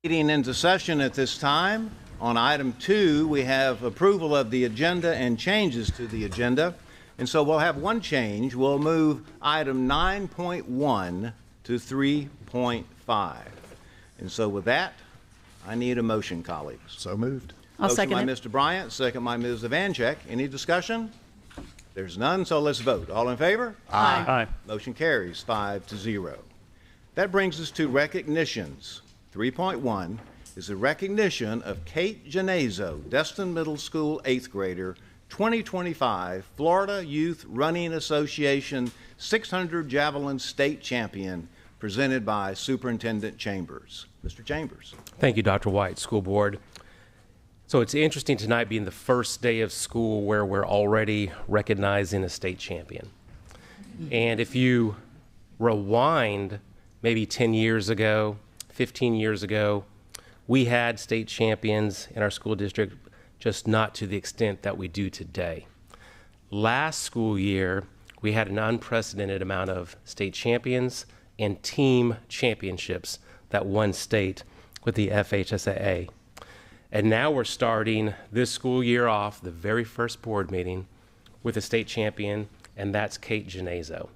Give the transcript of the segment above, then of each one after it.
Meeting into session at this time. On item 2, we have approval of the agenda and changes to the agenda. And so we'll have one change. We'll move item 9.1 to 3.5. And so with that, I need a motion, colleagues. So moved. I'll Motion second by it. Mr. Bryant, second by Ms. Evanchek. Any discussion? There's none, so let's vote. All in favor? Aye. Motion carries 5-0. That brings us to recognitions. 3.1 is a recognition of Kate Genazo, Destin Middle School 8th grader, 2025 Florida Youth Running Association 600 Javelin State Champion, presented by Superintendent Chambers. Mr. Chambers. Thank you, Dr. White, School Board. So it's interesting tonight being the first day of school where we're already recognizing a state champion. And if you rewind maybe 10 years ago, 15 years ago, we had state champions in our school district, just not to the extent that we do today. Last school year, we had an unprecedented amount of state champions and team championships that won state with the FHSAA. And now we're starting this school year off, the very first board meeting, with a state champion, and that's Kate Genazo.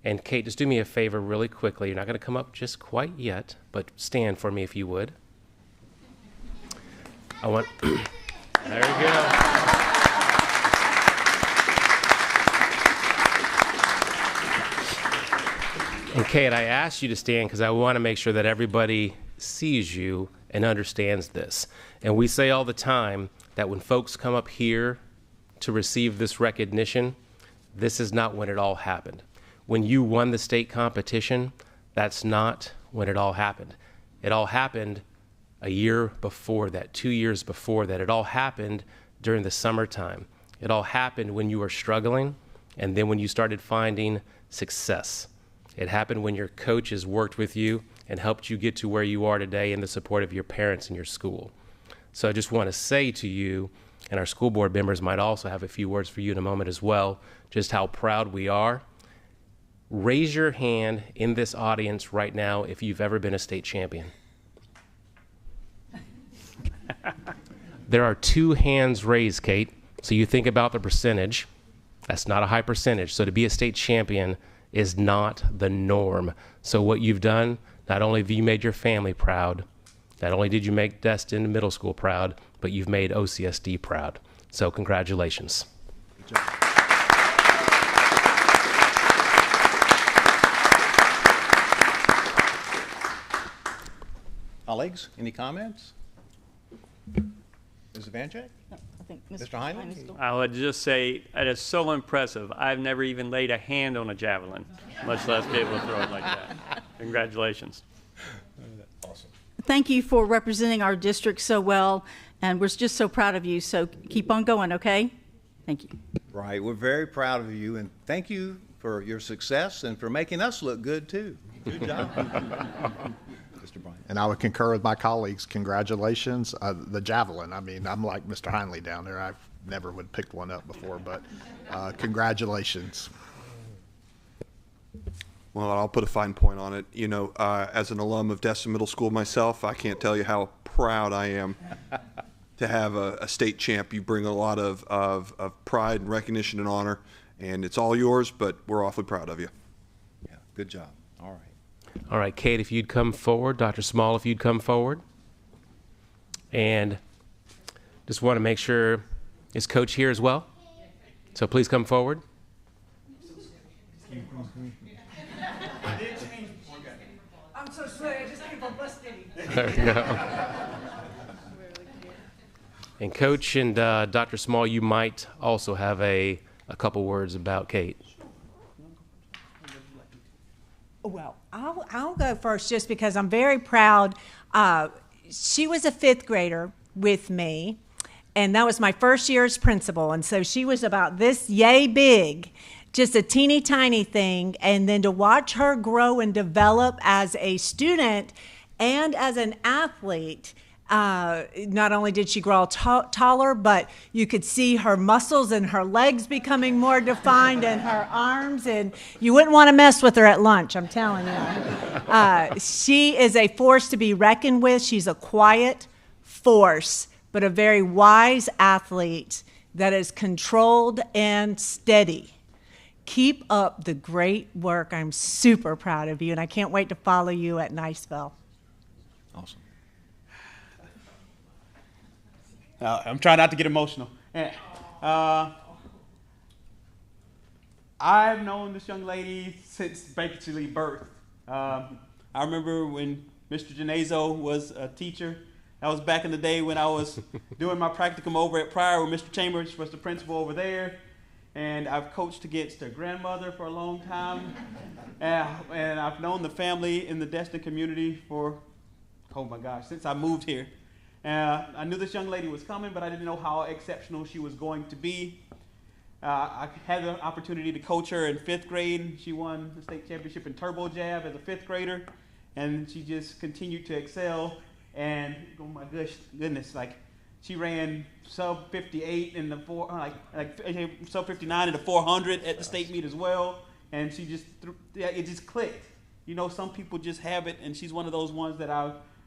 And Kate, just do me a favor really quickly. You're not going to come up just quite yet, but stand for me if you would. I want, there you go. And Kate, I asked you to stand because I want to make sure that everybody sees you and understands this. And we say all the time that when folks come up here to receive this recognition, this is not when it all happened. When you won the state competition, that's not when it all happened. It all happened a year before that, 2 years before that. It all happened during the summertime. It all happened when you were struggling, and then when you started finding success. It happened when your coaches worked with you and helped you get to where you are today in the support of your parents and your school. So I just want to say to you, and our school board members might also have a few words for you in a moment as well, just how proud we are. Raise your hand in this audience right now if you've ever been a state champion. There are 2 hands raised, Kate. So you think about the percentage. That's not a high percentage. So to be a state champion is not the norm. So what you've done, not only have you made your family proud, not only did you make Destin Middle School proud, but you've made OCSD proud. So congratulations. Good job. Colleagues, any comments? Ms. Evanchek? I think Mr. Heinlein? I would just say it is so impressive. I've never even laid a hand on a javelin, much less be able to throw it like that. Congratulations. Awesome. Thank you for representing our district so well, and we're just so proud of you. So keep on going, okay? Thank you. Right, we're very proud of you, and thank you for your success and for making us look good, too. Good job. Mr. Bryant. And I would concur with my colleagues. Congratulations. The javelin, I mean, I'm like Mr. Heinley down there. I never would pick one up before, but congratulations. Well, I'll put a fine point on it. You know, as an alum of Destin Middle School myself, I can't tell you how proud I am to have a state champ. You bring a lot of pride and recognition and honor, and it's all yours, but we're awfully proud of you. Yeah, good job. All right. All right, Kate, if you'd come forward. Dr. Small, if you'd come forward. And just want to make sure, is Coach here as well? So please come forward. I'm so sorry, I just came from bus city. There you go. And Coach and Dr. Small, you might also have a couple words about Kate. Well, I'll go first just because I'm very proud. She was a 5th grader with me, and that was my first year as principal. And so she was about this yay big, just a teeny tiny thing. And then to watch her grow and develop as a student and as an athlete, Not only did she grow taller, but you could see her muscles and her legs becoming more defined and her arms, and you wouldn't want to mess with her at lunch, I'm telling you. She is a force to be reckoned with. She's a quiet force, but a very wise athlete that is controlled and steady. Keep up the great work. I'm super proud of you, and I can't wait to follow you at Niceville. Awesome. I'm trying not to get emotional. I've known this young lady since basically birth. I remember when Mr. Genezo was a teacher. That was back in the day when I was doing my practicum over at Pryor, where Mr. Chambers was the principal over there. And I've coached against her grandmother for a long time. And I've known the family in the Destin community for, oh my gosh, since I moved here. I knew this young lady was coming, but I didn't know how exceptional she was going to be. I had the opportunity to coach her in 5th grade. She won the state championship in turbo jab as a 5th grader, and she just continued to excel. And oh my goodness, like she ran sub 58 in the sub 59 in the 400 at the state meet as well. And she just it just clicked. You know, some people just have it, and she's one of those ones that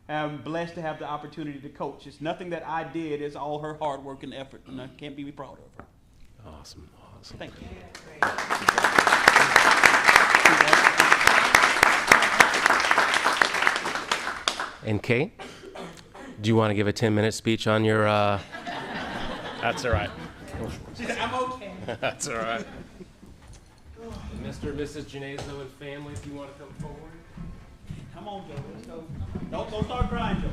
I'm blessed to have the opportunity to coach. It's nothing that I did; it's all her hard work and effort, and I can't be proud of her. Awesome. Thank you. And Kate, do you want to give a 10-minute speech on your? That's all right. She said, "I'm okay." That's all right. Mr. and Mrs. Genezo and family, if you want to come forward. Come on, Joe. Let's go. Don't start crying, Joe.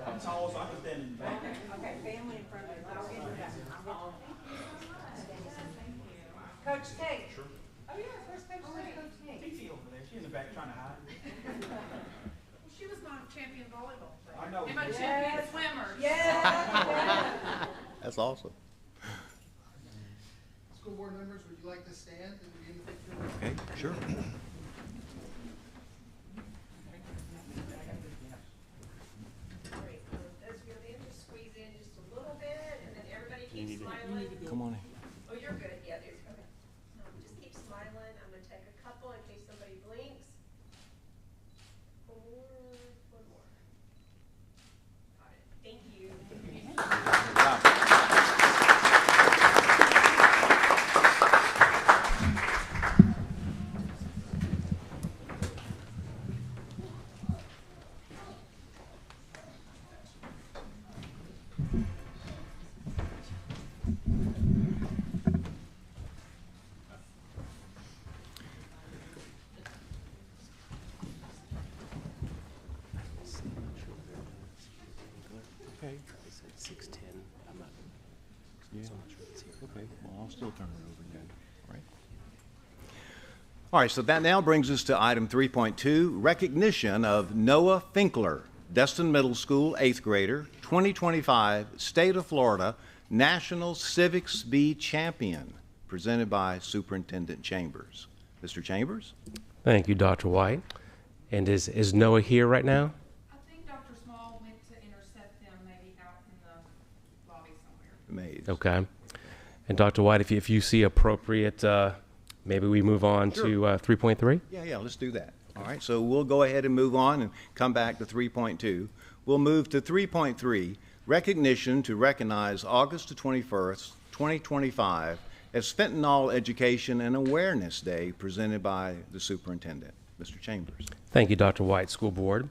I'm tall, so I can stand in the back. Okay, family in front of you. I'll get your back. Coach Tate. Sure. Oh, yeah, where's Coach Tate? TT over there. She's in the back trying to hide. She was my champion volleyball player. I know. And my champion swimmer. Yeah. That's awesome. School board members, would you like to stand and begin the picture? Okay, sure. Just squeeze in just a little bit, and then everybody keep smiling. Come on in. Oh, you're good. Yeah, there's, okay. Just keep smiling. I'm gonna take a couple in case somebody blinks. One more. Got it. Thank you. Okay. It's at 6:10. I'm not. Yeah. Okay, well, I'll still turn it over again. All right. All right, so that now brings us to item 3.2, recognition of Noah Finkler, Destin Middle School 8th grader, 2025 State of Florida National Civics Bee Champion, presented by Superintendent Chambers. Mr. Chambers? Thank you, Dr. White. And is Noah here right now? I think Dr. Small went to intercept them maybe out in the lobby somewhere. Mays. Okay. And Dr. White, if you see appropriate, maybe we move on to 3.3? Yeah, let's do that. All right, so we'll go ahead and move on and come back to 3.2. We'll move to 3.3, recognition to recognize August the 21st, 2025 as Fentanyl Education and Awareness Day, presented by the superintendent. Mr. Chambers. Thank you, Dr. White, School Board.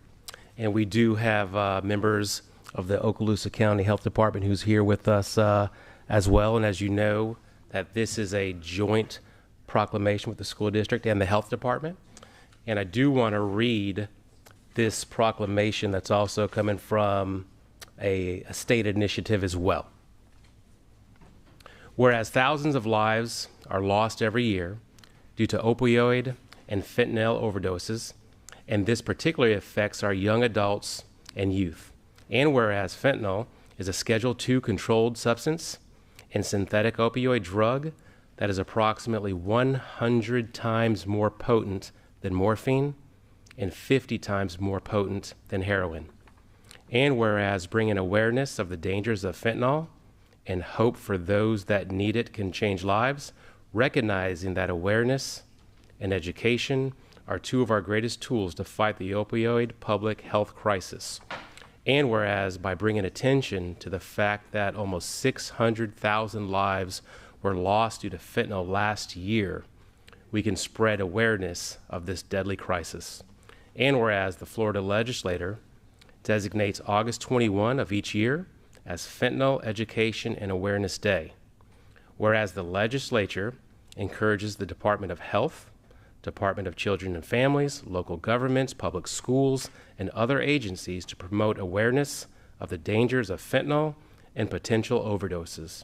And we do have members of the Okaloosa County Health Department who's here with us as well. And as you know, that this is a joint proclamation with the school district and the health department. And I do want to read this proclamation that's also coming from a state initiative as well. Whereas thousands of lives are lost every year due to opioid and fentanyl overdoses, and this particularly affects our young adults and youth. And whereas fentanyl is a Schedule II controlled substance and synthetic opioid drug that is approximately 100 times more potent than morphine and 50 times more potent than heroin. And whereas bringing awareness of the dangers of fentanyl and hope for those that need it can change lives, recognizing that awareness and education are two of our greatest tools to fight the opioid public health crisis. And whereas by bringing attention to the fact that almost 600,000 lives were lost due to fentanyl last year, we can spread awareness of this deadly crisis. And whereas the Florida legislature designates August 21 of each year as Fentanyl Education and Awareness Day. Whereas the legislature encourages the Department of Health, Department of Children and Families, local governments, public schools, and other agencies to promote awareness of the dangers of fentanyl and potential overdoses.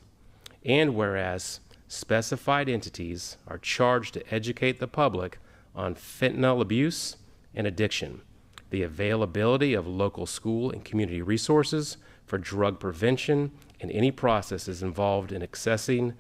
And whereas specified entities are charged to educate the public on fentanyl abuse and addiction, the availability of local school and community resources for drug prevention and any processes involved in accessing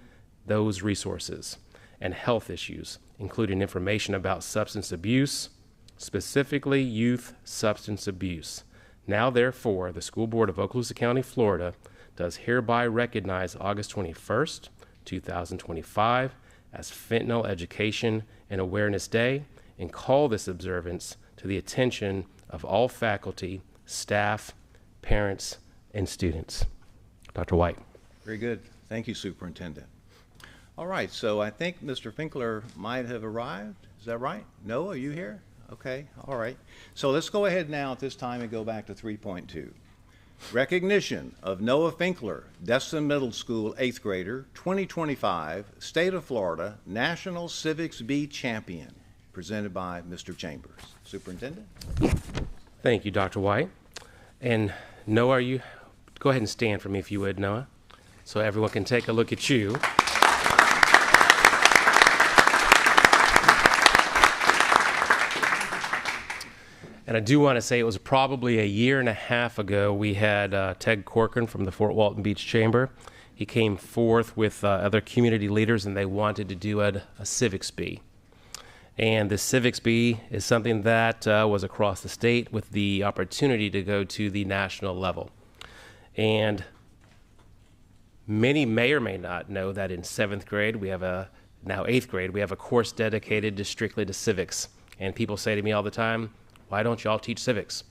those resources, and health issues, including information about substance abuse, specifically youth substance abuse. Now, therefore, the School Board of Okaloosa County, Florida, does hereby recognize August 21st, 2025 as Fentanyl Education and Awareness Day and call this observance to the attention of all faculty, staff, parents, and students. Dr. White. Very good. Thank you, Superintendent. All right, so I think Mr. Finkler might have arrived. Is that right? Noah, are you here? Okay, all right. So let's go ahead now at this time and go back to 3.2. Recognition of Noah Finkler, Destin Middle School 8th grader, 2025, State of Florida, National Civics Bee Champion, presented by Mr. Chambers. Superintendent? Thank you, Dr. White. And Noah, you go ahead and stand for me if you would, Noah, so everyone can take a look at you. And I do want to say it was probably a year and a half ago we had Ted Corcoran from the Fort Walton Beach Chamber. He came forth with other community leaders and they wanted to do a civics bee. And the civics bee is something that was across the state with the opportunity to go to the national level. And many may or may not know that in 7th grade, now 8th grade, we have a course dedicated to strictly to civics. And people say to me all the time, why don't y'all teach civics?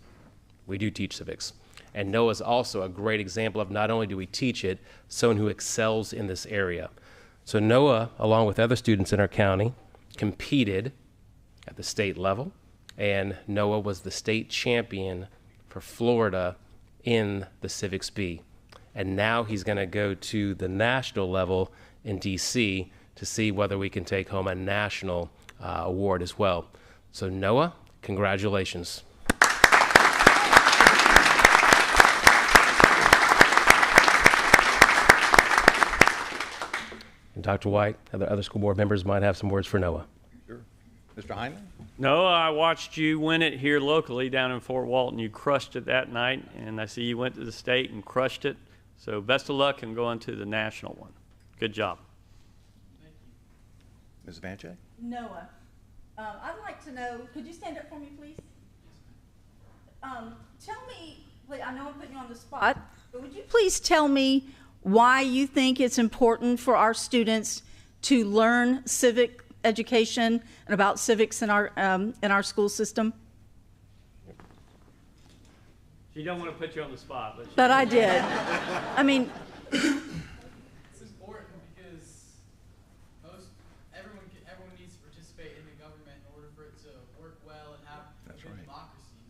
We do teach civics. And Noah's also a great example of not only do we teach it, someone who excels in this area. So Noah, along with other students in our county, competed at the state level, and Noah was the state champion for Florida in the civics bee. And now he's going to go to the national level in DC to see whether we can take home a national award as well. So Noah, congratulations. And Dr. White, other school board members might have some words for Noah. Sure. Mr. Heinlein? Noah, I watched you win it here locally down in Fort Walton. You crushed it that night, and I see you went to the state and crushed it. So best of luck in going to the national one. Good job. Ms. Vanche? Noah, I'd like to know, could you stand up for me, please? Tell me, I know I'm putting you on the spot, but would you please tell me why you think it's important for our students to learn civic education and about civics in our school system? She don't want to put you on the spot, but I did. I mean, it's important because everyone needs to participate in the government in order for it to work well and have a good democracy.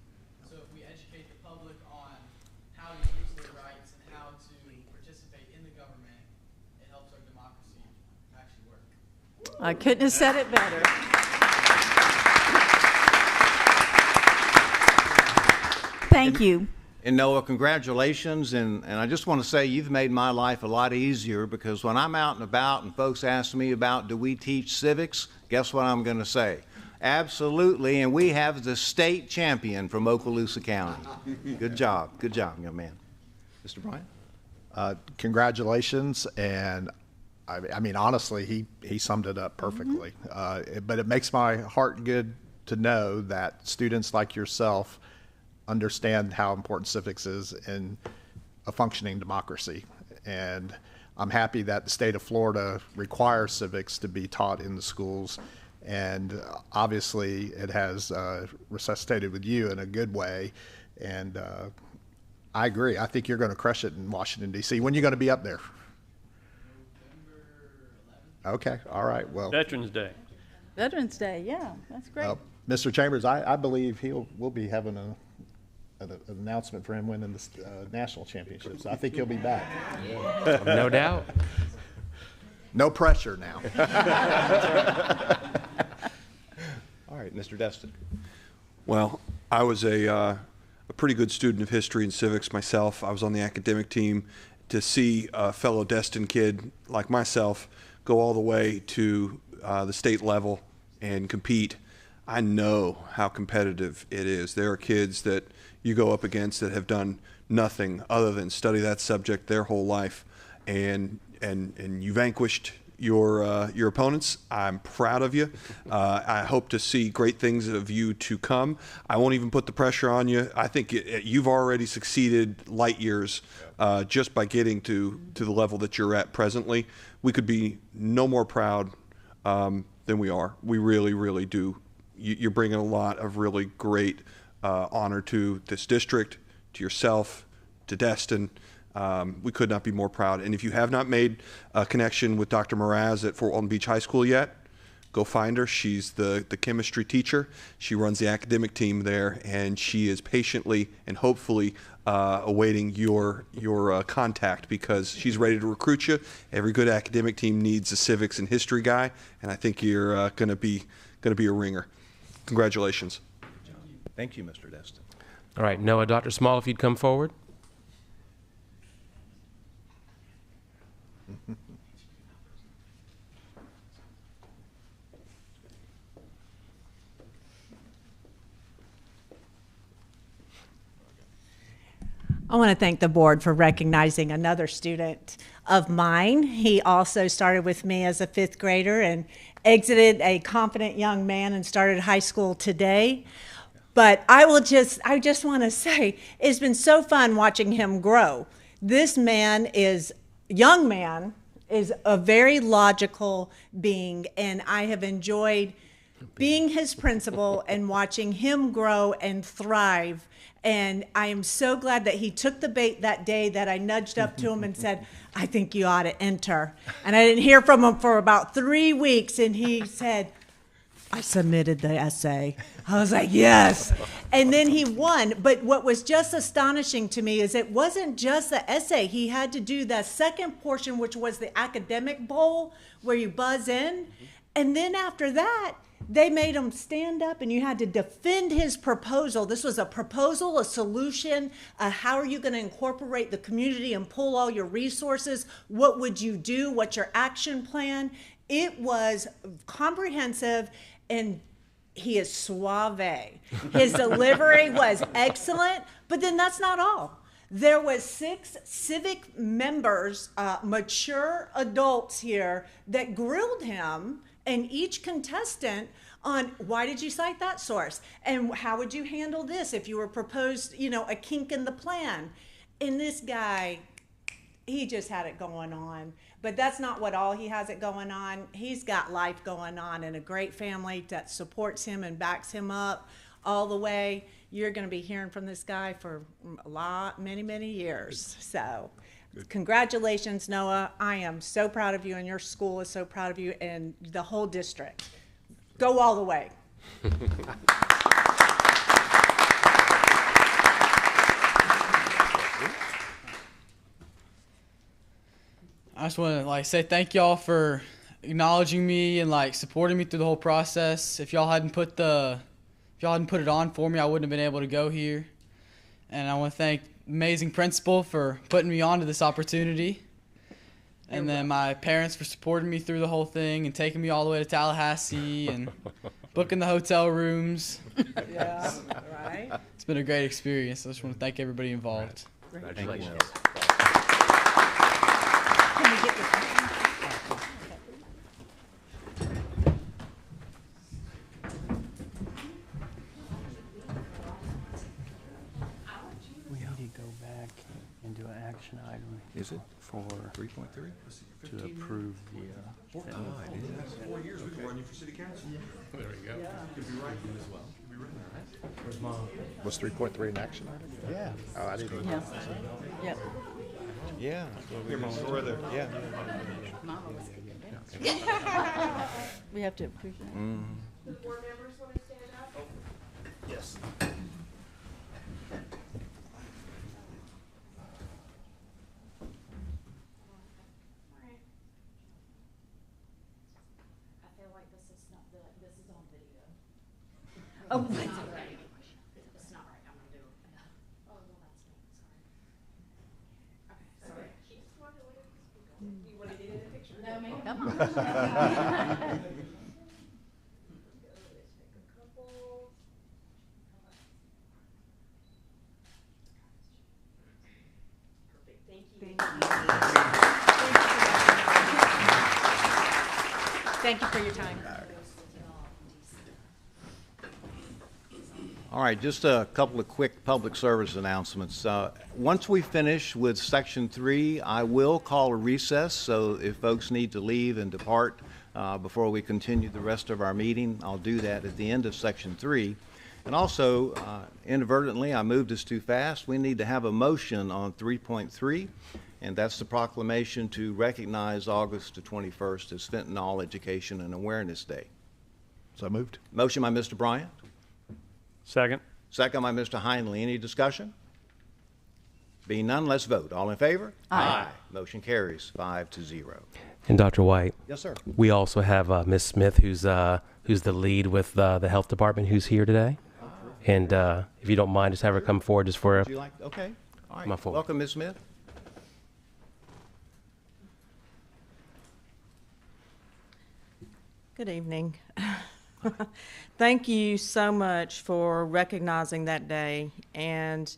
So if we educate the public on how to use their rights and how to participate in the government, it helps our democracy actually work. I couldn't have said it better. Thank you. And Noah, congratulations, and I just want to say you've made my life a lot easier because when I'm out and about and folks ask me about do we teach civics, guess what I'm going to say? Absolutely, and we have the state champion from Okaloosa County. Good job, young man. Mr. Bryant? Congratulations, and I mean, honestly, he summed it up perfectly. But it makes my heart good to know that students like yourself understand how important civics is in a functioning democracy. And I'm happy that the state of Florida requires civics to be taught in the schools. And obviously, it has resuscitated with you in a good way. And I agree. I think you're going to crush it in Washington, D.C. When are you going to be up there? Okay. All right. Well, Veterans Day. Veterans Day, yeah, that's great. Mr. Chambers, I believe we'll be having an announcement for him winning the national championships. I think he'll be back. No doubt. No pressure now. All right, Mr. Destin. Well, I was a pretty good student of history and civics myself. I was on the academic team. To see a fellow Destin kid like myself go all the way to the state level and compete, I know how competitive it is. There are kids that you go up against that have done nothing other than study that subject their whole life, and you vanquished your opponents. I'm proud of you. I hope to see great things of you to come. I won't even put the pressure on you. I think you've already succeeded light years just by getting to the level that you're at presently. We could be no more proud than we are. We really, really do. You're bringing a lot of really great honor to this district, to yourself, to Destin. We could not be more proud. And if you have not made a connection with Dr. Mraz at Fort Walton Beach High School yet, go find her. She's the chemistry teacher. She runs the academic team there, and she is patiently and hopefully awaiting your contact, because she's ready to recruit you. Every good academic team needs a civics and history guy, and I think you're going to be a ringer. Congratulations. Thank you, Mr. Destin. All right, Noah, Dr. Small, if you'd come forward. I want to thank the board for recognizing another student of mine. He also started with me as a fifth grader and exited a confident young man and started high school today. But I just want to say, it's been so fun watching him grow. This young man is a very logical being, and I have enjoyed being his principal and watching him grow and thrive. And I am so glad that he took the bait that day that I nudged up to him and said, I think you ought to enter. And I didn't hear from him for about 3 weeks, and he said, I submitted the essay. I was like, yes. And then he won. But what was just astonishing to me is it wasn't just the essay. He had to do the second portion, which was the academic bowl, where you buzz in. And then after that, they made him stand up, and you had to defend his proposal. This was a proposal, a solution. How are you going to incorporate the community and pull all your resources? What would you do? What's your action plan? It was comprehensive, and he is suave. His delivery was excellent, but then that's not all. There was 6 civic members, mature adults here, that grilled him and each contestant on why did you cite that source? And how would you handle this if you were proposed, a kink in the plan? And this guy, he just had it going on. But that's not what all he has it going on. He's got life going on and a great family that supports him and backs him up all the way. You're going to be hearing from this guy for many, many years. So congratulations, Noah. I am so proud of you, and your school is so proud of you, and the whole district. Go all the way. I just want to say thank y'all for acknowledging me and supporting me through the whole process. If y'all hadn't put it on for me, I wouldn't have been able to go here. And I want to thank amazing principal for putting me on to this opportunity. And then my parents for supporting me through the whole thing and taking me all the way to Tallahassee and booking the hotel rooms. Yeah, right. It's been a great experience. I just want to thank everybody involved. Congratulations. Can we get this? We need to go back and do an action item. Is it? For 3.3? to approve the. Was 3.3 an action item? Yeah. Oh, I didn't. Yeah. Yep. Yeah. We have to approve that. Board members want to stand up? Yes. I feel like this is not this is on video. Oh, It's not right. It's not right. I'm gonna do it. Oh, well, that's me. Sorry. Okay, sorry. You want to get in a picture? No, ma'am. come on. Thank you for your time. All right, just a couple of quick public service announcements. Once we finish with Section 3, I will call a recess, so if folks need to leave and depart before we continue the rest of our meeting, I'll do that at the end of Section 3. And also, inadvertently, I moved us too fast. We need to have a motion on 3.3, and that's the proclamation to recognize August the 21st as Fentanyl Education and Awareness Day. So moved. Motion by Mr. Bryant. Second. Second by Mr. Heinley. Any discussion? Being none, let's vote. All in favor? Aye. Motion carries 5-0. And Dr. White, Yes, sir. we also have Ms. Smith, who's the lead with the health department, who's here today. And if you don't mind, just have her come forward just for Would you like? Okay. All Come on right. forward. Welcome, Ms. Smith. Good evening. Thank you so much for recognizing that day. And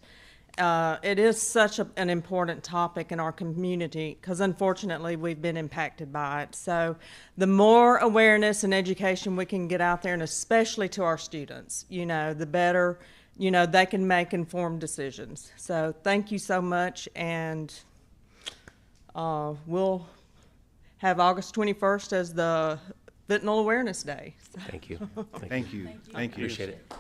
it is such an important topic in our community because unfortunately we've been impacted by it. So the more awareness and education we can get out there, and especially to our students, the better, they can make informed decisions. So thank you so much. And we'll have August 21st as the Fentanyl Awareness Day. Thank you. Thank you. Thank you. Appreciate it.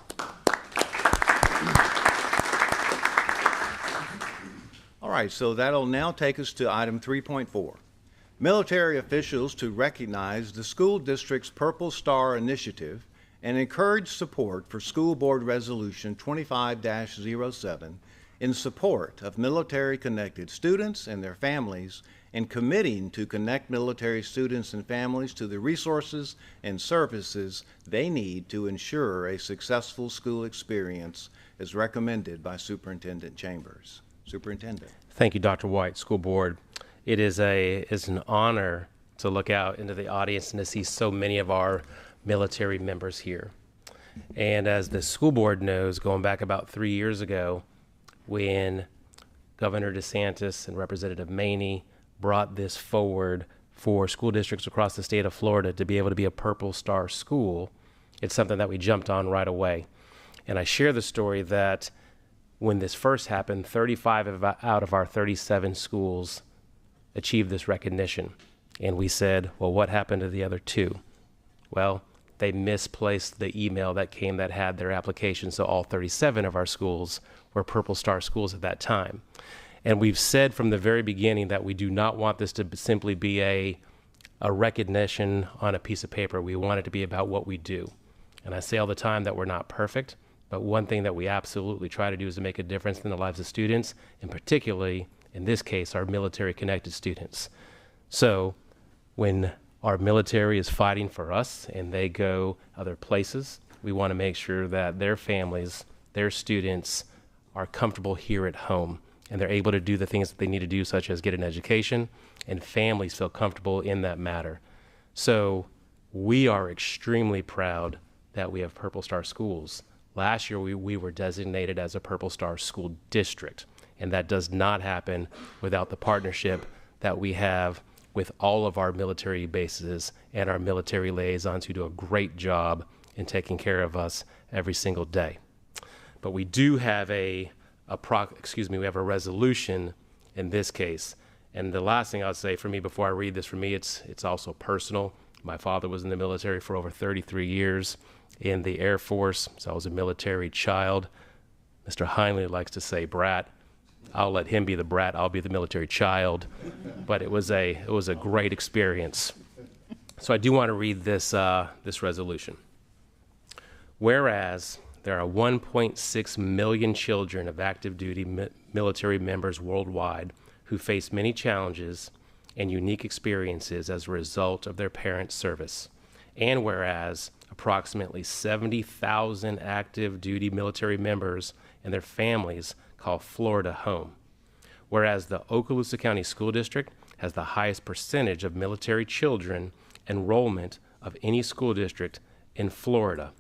All right, so that'll now take us to item 3.4. Military officials to recognize the school district's Purple Star Initiative and encourage support for School Board Resolution 25-07 in support of military-connected students and their families, and committing to connect military students and families to the resources and services they need to ensure a successful school experience as recommended by Superintendent Chambers. Superintendent. Thank you, Dr. White, School Board. It's an honor to look out into the audience and to see so many of our military members here. And as the school board knows, going back about 3 years ago, when Governor DeSantis and Representative Maney brought this forward for school districts across the state of Florida to be able to be a Purple Star school, it's something that we jumped on right away. And I share the story that when this first happened, 35 out of our 37 schools achieved this recognition. And we said, well, what happened to the other 2? Well, they misplaced the email that came that had their application, so all 37 of our schools were Purple Star schools at that time. And we've said from the very beginning that we do not want this to simply be a recognition on a piece of paper. We want it to be about what we do. And I say all the time that we're not perfect, but one thing that we absolutely try to do is to make a difference in the lives of students, and particularly, in this case, our military-connected students. So when our military is fighting for us and they go other places, we want to make sure that their families, their students, are comfortable here at home, and they're able to do the things that they need to do, such as get an education, and families feel comfortable in that matter. So we are extremely proud that we have Purple Star schools. Last year, we were designated as a Purple Star school district, and that does not happen without the partnership that we have with all of our military bases and our military liaisons who do a great job in taking care of us every single day. But we do have we have a resolution in this case. And the last thing I'll say for me before I read this, for me, it's also personal. My father was in the military for over 33 years in the Air Force, so I was a military child. Mr. Heinley likes to say brat. I'll let him be the brat. I'll be the military child. But it was a great experience. So I do want to read this resolution. Whereas there are 1.6 million children of active duty military members worldwide who face many challenges and unique experiences as a result of their parents' service. And whereas approximately 70,000 active duty military members and their families call Florida home. Whereas the Okaloosa County School District has the highest percentage of military children enrollment of any school district in Florida.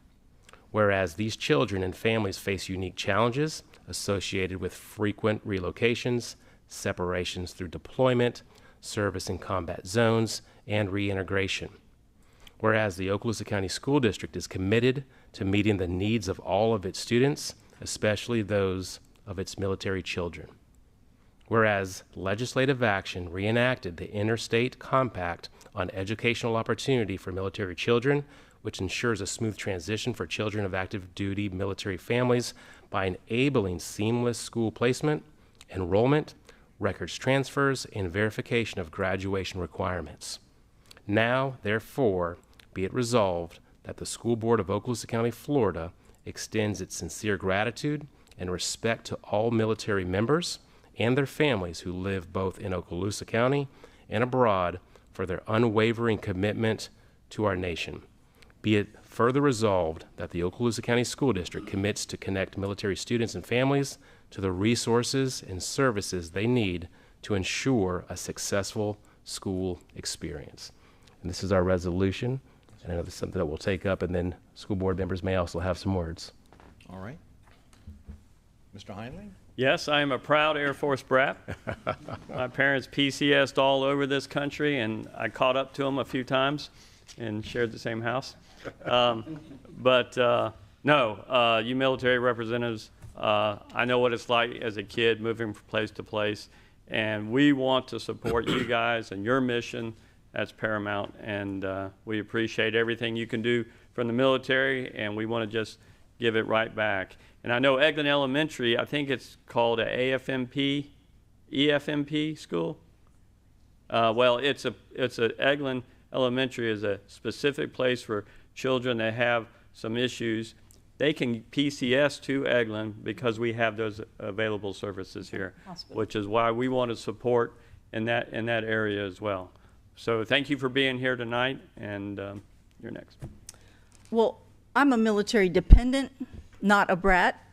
Whereas these children and families face unique challenges associated with frequent relocations, separations through deployment, service in combat zones, and reintegration. Whereas the Okaloosa County School District is committed to meeting the needs of all of its students, especially those of its military children. Whereas legislative action reenacted the Interstate Compact on Educational Opportunity for Military Children, which ensures a smooth transition for children of active duty military families by enabling seamless school placement, enrollment, records transfers, and verification of graduation requirements. Now, therefore, be it resolved that the School Board of Okaloosa County, Florida, extends its sincere gratitude and respect to all military members and their families who live both in Okaloosa County and abroad for their unwavering commitment to our nation. Be it further resolved that the Okaloosa County School District commits to connect military students and families to the resources and services they need to ensure a successful school experience. And this is our resolution, and I know this is something that we'll take up, and then school board members may also have some words. All right. Mr. Heinley? Yes, I am a proud Air Force brat. My parents PCS'd all over this country, and I caught up to them a few times and shared the same house. No, you military representatives, I know what it's like as a kid moving from place to place, and we want to support you guys and your mission. That's paramount, and we appreciate everything you can do from the military, and we want to just give it right back. And I know Eglin Elementary, I think it's called a EFMP school. Well, it's a Eglin Elementary is a specific place for children that have some issues. They can PCS to Eglin because we have those available services here, which is why we want to support in that area as well. So thank you for being here tonight, and you're next. Well, I'm a military dependent, not a brat.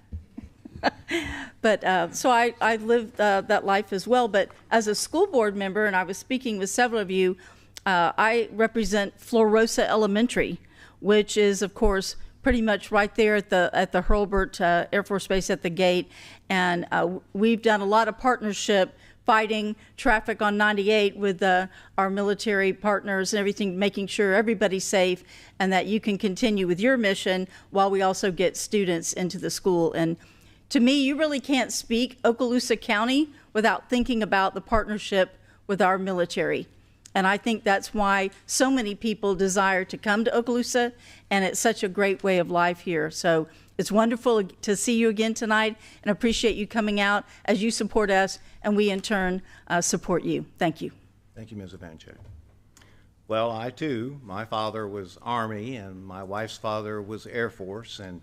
But so I lived that life as well. But as a school board member, and I was speaking with several of you, I represent Florosa Elementary, which is, of course, pretty much right there at the Hurlburt Air Force Base at the gate. And we've done a lot of partnership fighting traffic on 98 with our military partners and everything, making sure everybody's safe and that you can continue with your mission while we also get students into the school. And to me, you really can't speak Okaloosa County without thinking about the partnership with our military. And I think that's why so many people desire to come to Okaloosa, and it's such a great way of life here. So it's wonderful to see you again tonight, and appreciate you coming out as you support us, and we in turn support you. Thank you. Thank you, Ms. Ivanchuk. Well, I too, my father was Army, and my wife's father was Air Force, and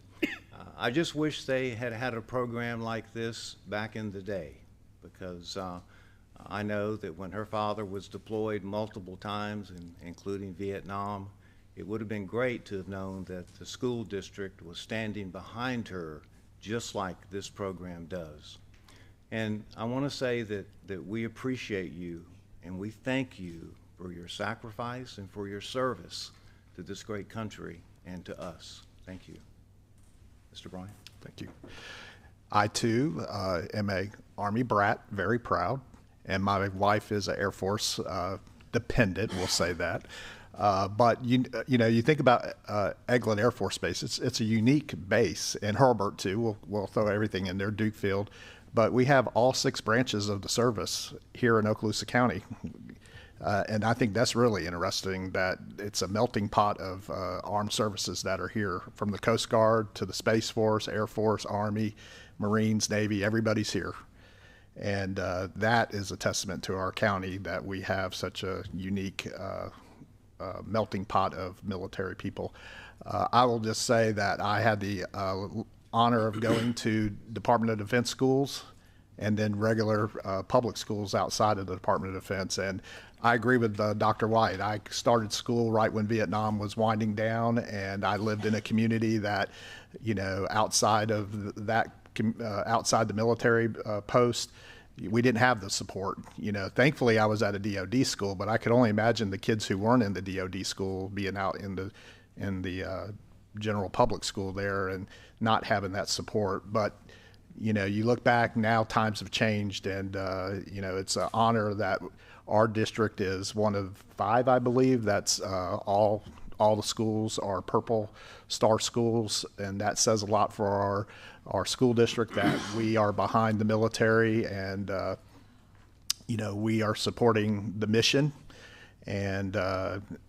I just wish they had had a program like this back in the day, because I know that when her father was deployed multiple times, including Vietnam, it would have been great to have known that the school district was standing behind her just like this program does. And I want to say that we appreciate you and we thank you for your sacrifice and for your service to this great country and to us. Thank you. Mr. Bryan? Thank you. I too am a Army brat, very proud, and my wife is an Air Force dependent. We'll say that. But you know, you think about Eglin Air Force Base. It's a unique base, and Hurlburt too. We'll throw everything in there, Duke Field, but we have all 6 branches of the service here in Okaloosa County. And I think that's really interesting that it's a melting pot of armed services that are here, from the Coast Guard to the Space Force, Air Force, Army, Marines, Navy, everybody's here. And that is a testament to our county that we have such a unique melting pot of military people. I will just say that I had the honor of going to Department of Defense schools and then regular public schools outside of the Department of Defense. And I agree with Dr. White. I started school right when Vietnam was winding down, and I lived in a community that, you know, outside of that, outside the military post, we didn't have the support. You know, thankfully I was at a DOD school, but I could only imagine the kids who weren't in the DOD school being out in the general public school there and not having that support. But you know, you look back now, times have changed, and you know, it's an honor that our district is one of 5, I believe, that's all the schools are Purple Star schools, and that says a lot for our school district, that we are behind the military, and you know, we are supporting the mission. And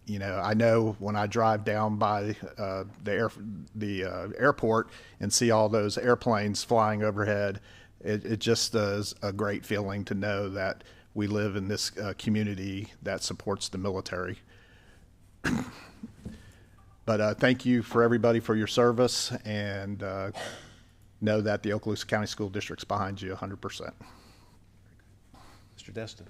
you know, I know when I drive down by the airport and see all those airplanes flying overhead, it just is a great feeling to know that we live in this community that supports the military. But thank you for everybody for your service, and know that the Okaloosa County School District's behind you 100%. Mr. Destin?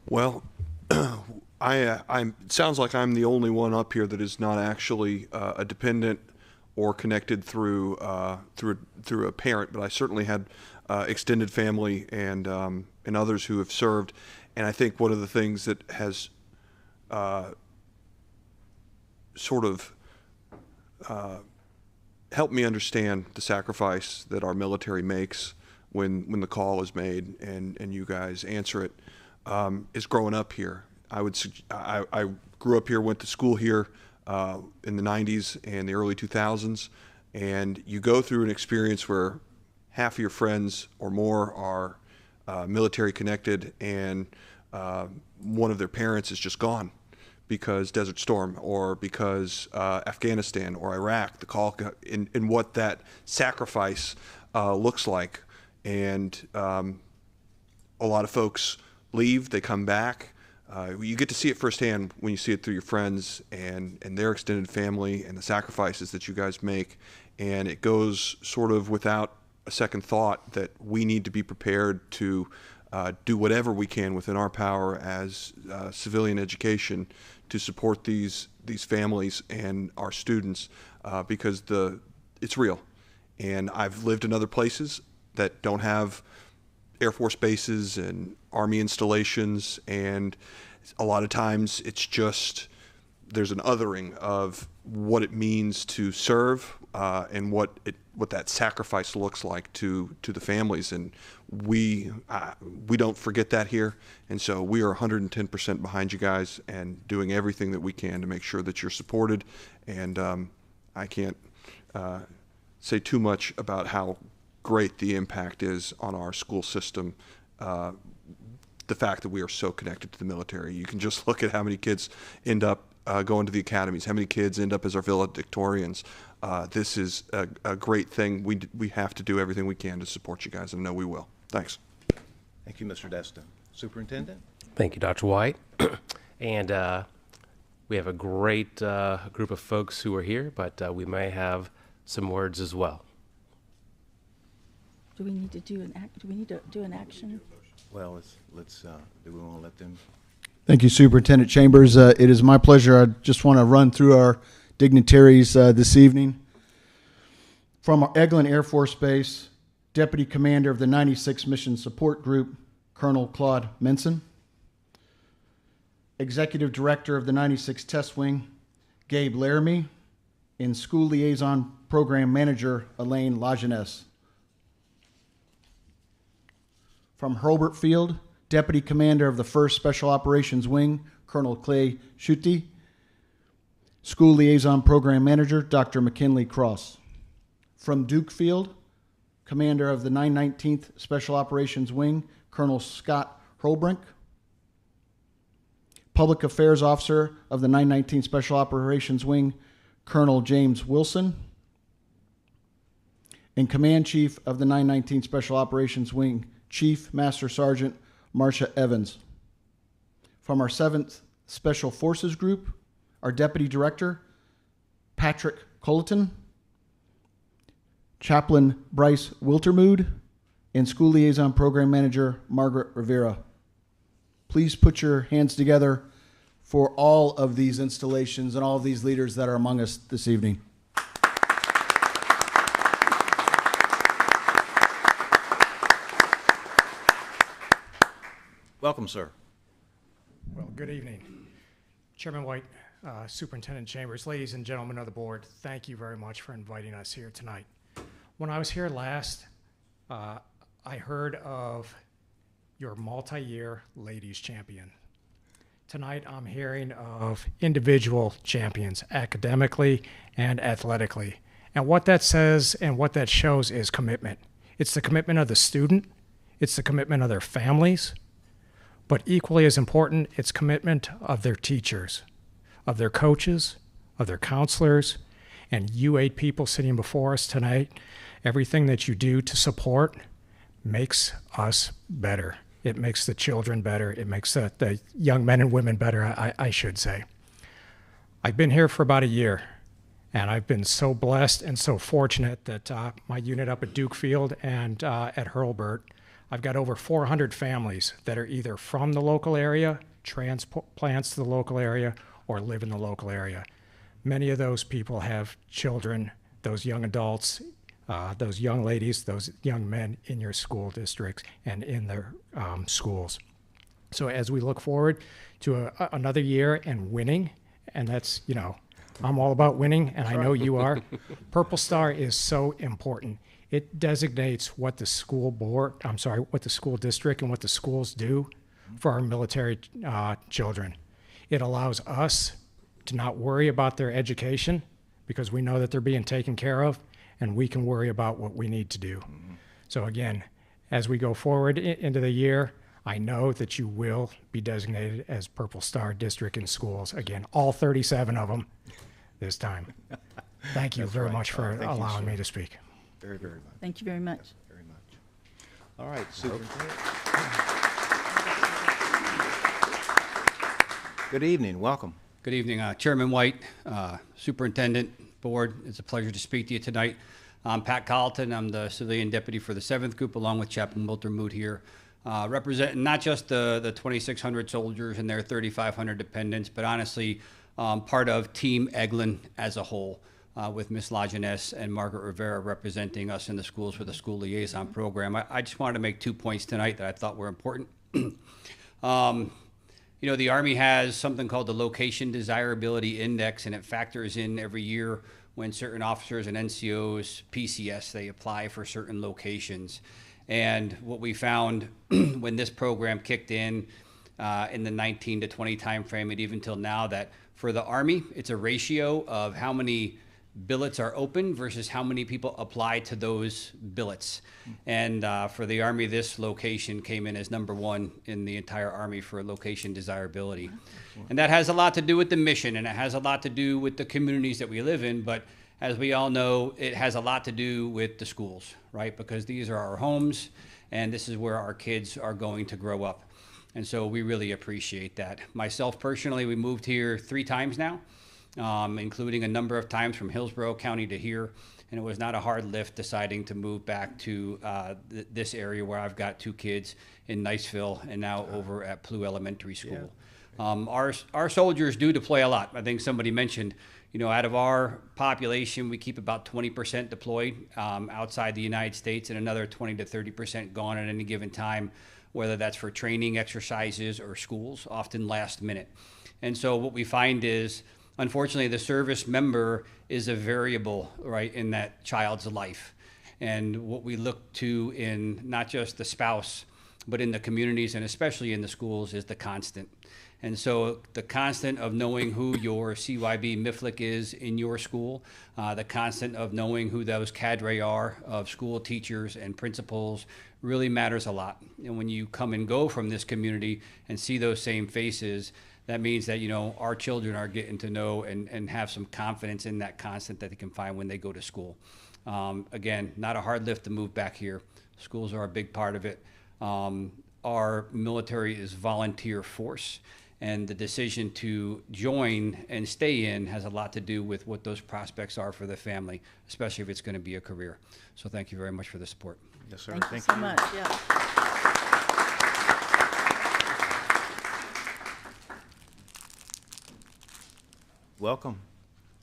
Well, it sounds like I'm the only one up here that is not actually a dependent or connected through a parent, but I certainly had extended family and others who have served. And I think one of the things that has sort of helped me understand the sacrifice that our military makes when the call is made and you guys answer it is growing up here. I grew up here, went to school here in the 90s and the early 2000s, and you go through an experience where half of your friends or more are military connected, and one of their parents is just gone because Desert Storm or because Afghanistan or Iraq, the call in what that sacrifice looks like. And a lot of folks leave, they come back. You get to see it firsthand when you see it through your friends and their extended family and the sacrifices that you guys make. And it goes sort of without a second thought that we need to be prepared to do whatever we can within our power as civilian education to support these families and our students because it's real. And I've lived in other places that don't have Air Force bases and Army installations, and a lot of times it's just there's an othering of what it means to serve and what that sacrifice looks like to the families, and we don't forget that here, and so we are 110% behind you guys and doing everything that we can to make sure that you're supported. And I can't say too much about how great the impact is on our school system. The fact that we are so connected to the military. You can just look at how many kids end up going to the academies, how many kids end up as our valedictorians. This is a great thing. We have to do everything we can to support you guys, and I know we will. Thanks. Thank you, Mr. Destin. Superintendent? Thank you, Dr. White. And we have a great group of folks who are here, but we may have some words as well. Do we need to do an action? Well, let's do we want to let them? Thank you, Superintendent Chambers. It is my pleasure. I just want to run through our dignitaries this evening. From our Eglin Air Force Base, Deputy Commander of the 96th Mission Support Group, Colonel Claude Menson. Executive Director of the 96th Test Wing, Gabe Laramie. and School Liaison Program Manager Elaine Lajeunesse. From Hurlburt Field, Deputy Commander of the 1st Special Operations Wing, Colonel Clay Schutte. School Liaison Program Manager, Dr. McKinley Cross. From Duke Field, Commander of the 919th Special Operations Wing, Colonel Scott Hurlbrink. Public Affairs Officer of the 919th Special Operations Wing, Colonel James Wilson. And Command Chief of the 919th Special Operations Wing, Chief Master Sergeant Marcia Evans. From our 7th Special Forces Group, our Deputy Director, Patrick Colleton, Chaplain Bryce Wiltermood, and School Liaison Program Manager Margaret Rivera. Please put your hands together for all of these installations and all of these leaders that are among us this evening. Welcome, sir. Well, good evening. Chairman White, Superintendent Chambers, ladies and gentlemen of the board, thank you very much for inviting us here tonight. When I was here last, I heard of your multi-year ladies champion. Tonight, I'm hearing of individual champions, academically and athletically. And what that says and what that shows is commitment. It's the commitment of the student, it's the commitment of their families, but equally as important, it's commitment of their teachers, of their coaches, of their counselors, and you 8 people sitting before us tonight. Everything that you do to support makes us better. It makes the children better. It makes the young men and women better, I should say. I've been here for about a year, and I've been so blessed and so fortunate that my unit up at Duke Field and at Hurlburt, I've got over 400 families that are either from the local area, transplants to the local area, or live in the local area. Many of those people have children, those young adults, those young ladies, those young men in your school districts and in their schools. So as we look forward to another year and winning, and that's, you know, I'm all about winning, and I know you are. Purple Star is so important. It designates what the school board, what the school district and what the schools do for our military children. It allows us to not worry about their education because we know that they're being taken care of, and we can worry about what we need to do. So again, as we go forward into the year, I know that you will be designated as Purple Star District in schools. Again, all 37 of them this time. Thank you very much for allowing me to speak. Very, very much. Thank you very much. Very much. All right, Superintendent. Good evening. Welcome. Good evening, Chairman White, Superintendent, Board. It's a pleasure to speak to you tonight. I'm Pat Colleton. I'm the civilian deputy for the 7th Group, along with Chaplain Wiltermood here, representing not just the 2,600 soldiers and their 3,500 dependents, but honestly, part of Team Eglin as a whole, with Ms. Lajeunesse and Margaret Rivera representing us in the schools for the school liaison program. I just wanted to make 2 points tonight that I thought were important. You know, the Army has something called the Location Desirability Index, and it factors in every year when certain officers and NCOs, PCS, they apply for certain locations. And what we found when this program kicked in the 19 to 20 timeframe, and even till now, that for the Army, it's a ratio of how many billets are open versus how many people apply to those billets. And for the Army, this location came in as #1 in the entire Army for location desirability. And that has a lot to do with the mission, and it has a lot to do with the communities that we live in, but as we all know, it has a lot to do with the schools, right? Because these are our homes, and this is where our kids are going to grow up. And so we really appreciate that. Myself personally, we moved here 3 times now, including a number of times from Hillsborough County to here. And it was not a hard lift deciding to move back to this area where I've got 2 kids in Niceville and now over at Plough Elementary School. Yeah. Our soldiers do deploy a lot. I think somebody mentioned, you know, out of our population, we keep about 20% deployed outside the United States and another 20 to 30% gone at any given time, whether that's for training exercises or schools, often last minute. And so what we find is unfortunately, the service member is a variable, right, in that child's life. And what we look to in not just the spouse, but in the communities and especially in the schools is the constant. And so the constant of knowing who your CYB MIFLC is in your school, the constant of knowing who those cadre are of school teachers and principals really matters a lot. And when you come and go from this community and see those same faces, that means that, you know, our children are getting to know and have some confidence in that constant that they can find when they go to school. Again, not a hard lift to move back here. Schools are a big part of it. Our military is volunteer force, and the decision to join and stay in has a lot to do with what those prospects are for the family, especially if it's going to be a career. So thank you very much for the support. Yes, sir. Thank you so much. Yeah. Welcome.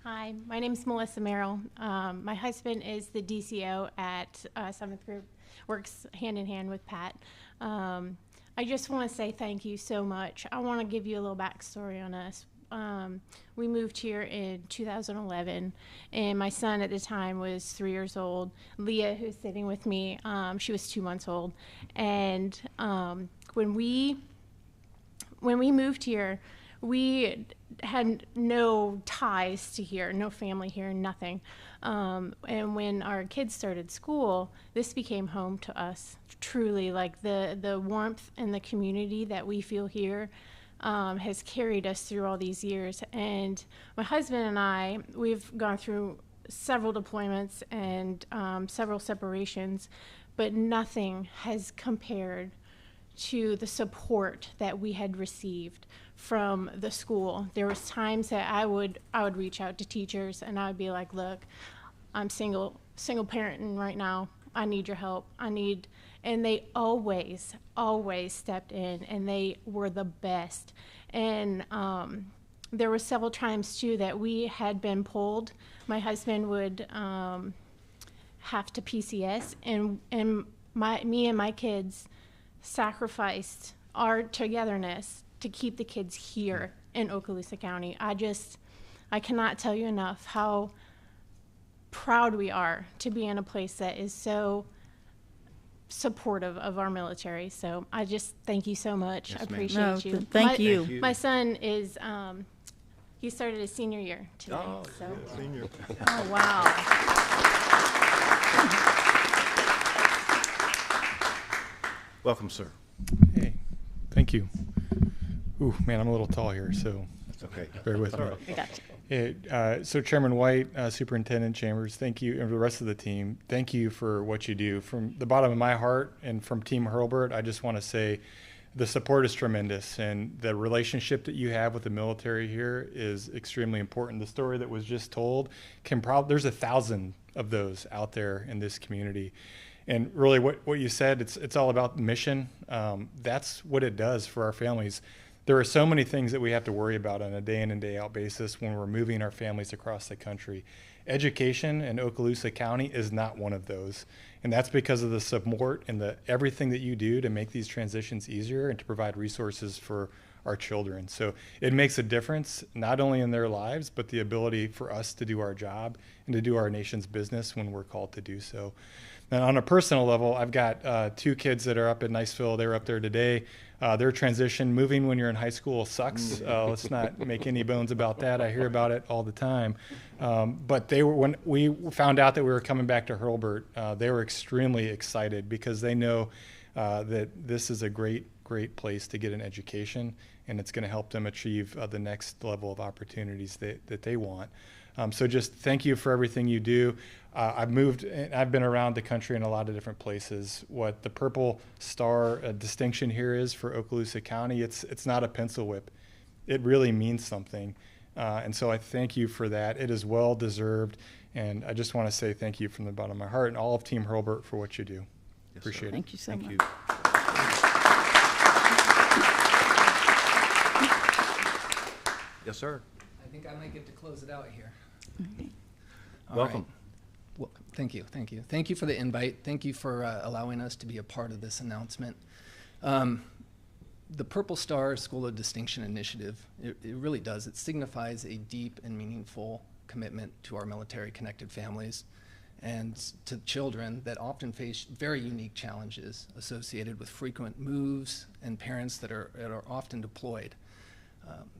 Hi, my name is Melissa Merrill. My husband is the DCO at 7th Group, works hand in hand with Pat. I just want to say thank you so much. I want to give you a little backstory on us. We moved here in 2011, and my son at the time was 3 years old. Leah, who's sitting with me, she was 2 months old. And when we moved here, we had no ties to here, no family here, nothing. And when our kids started school, this became home to us. Truly, like the warmth and the community that we feel here has carried us through all these years. And my husband and I, we've gone through several deployments and several separations, but nothing has compared to the support that we had received from the school. There was times that I would reach out to teachers and I would be like, look, I'm single parenting right now. I need your help. And they always stepped in, and they were the best. And there were several times too that we had been pulled. My husband would have to PCS, and me and my kids sacrificed our togetherness to keep the kids here in Okaloosa County. I cannot tell you enough how proud we are to be in a place that is so supportive of our military. So I just thank you so much. Yes, I ma'am. appreciate you. Thank you. Thank you. My son is, he started his senior year today. Oh, so. yeah, senior. Oh, wow. Welcome, sir. Hey, thank you. Ooh, man, I'm a little tall here, so That's okay. bear with me. I got you. So Chairman White, Superintendent Chambers, thank you, and the rest of the team, thank you for what you do. From the bottom of my heart and from Team Hurlburt, I just want to say the support is tremendous, and the relationship that you have with the military here is extremely important. The story that was just told there's 1,000 of those out there in this community. And really what you said, it's all about mission. That's what it does for our families. There are so many things that we have to worry about on a day in and day out basis when we're moving our families across the country. Education in Okaloosa County is not one of those. And that's because of the support and everything that you do to make these transitions easier and to provide resources for our children. So it makes a difference, not only in their lives, but the ability for us to do our job and to do our nation's business when we're called to do so. And on a personal level, I've got 2 kids that are up at Niceville. They were up there today. Their transition, moving when you're in high school sucks. Let's not make any bones about that. I hear about it all the time. But when we found out that we were coming back to Hurlburt, they were extremely excited because they know that this is a great place to get an education, and it's going to help them achieve the next level of opportunities that they want. So just thank you for everything you do. I've been around the country in a lot of different places. What the Purple Star distinction here is for Okaloosa County, it's not a pencil whip. It really means something. And so I thank you for that. It is well deserved. And I just want to say thank you from the bottom of my heart and all of Team Hurlburt for what you do. Yes, Appreciate sir. it. Thank you so Thank much. you. Yes, sir. I think I might get to close it out here. All Welcome. right. Well, thank you. Thank you for the invite. Thank you for allowing us to be a part of this announcement. The Purple Star School of Distinction Initiative, it really does. It signifies a deep and meaningful commitment to our military-connected families and to children that often face very unique challenges associated with frequent moves and parents that are often deployed.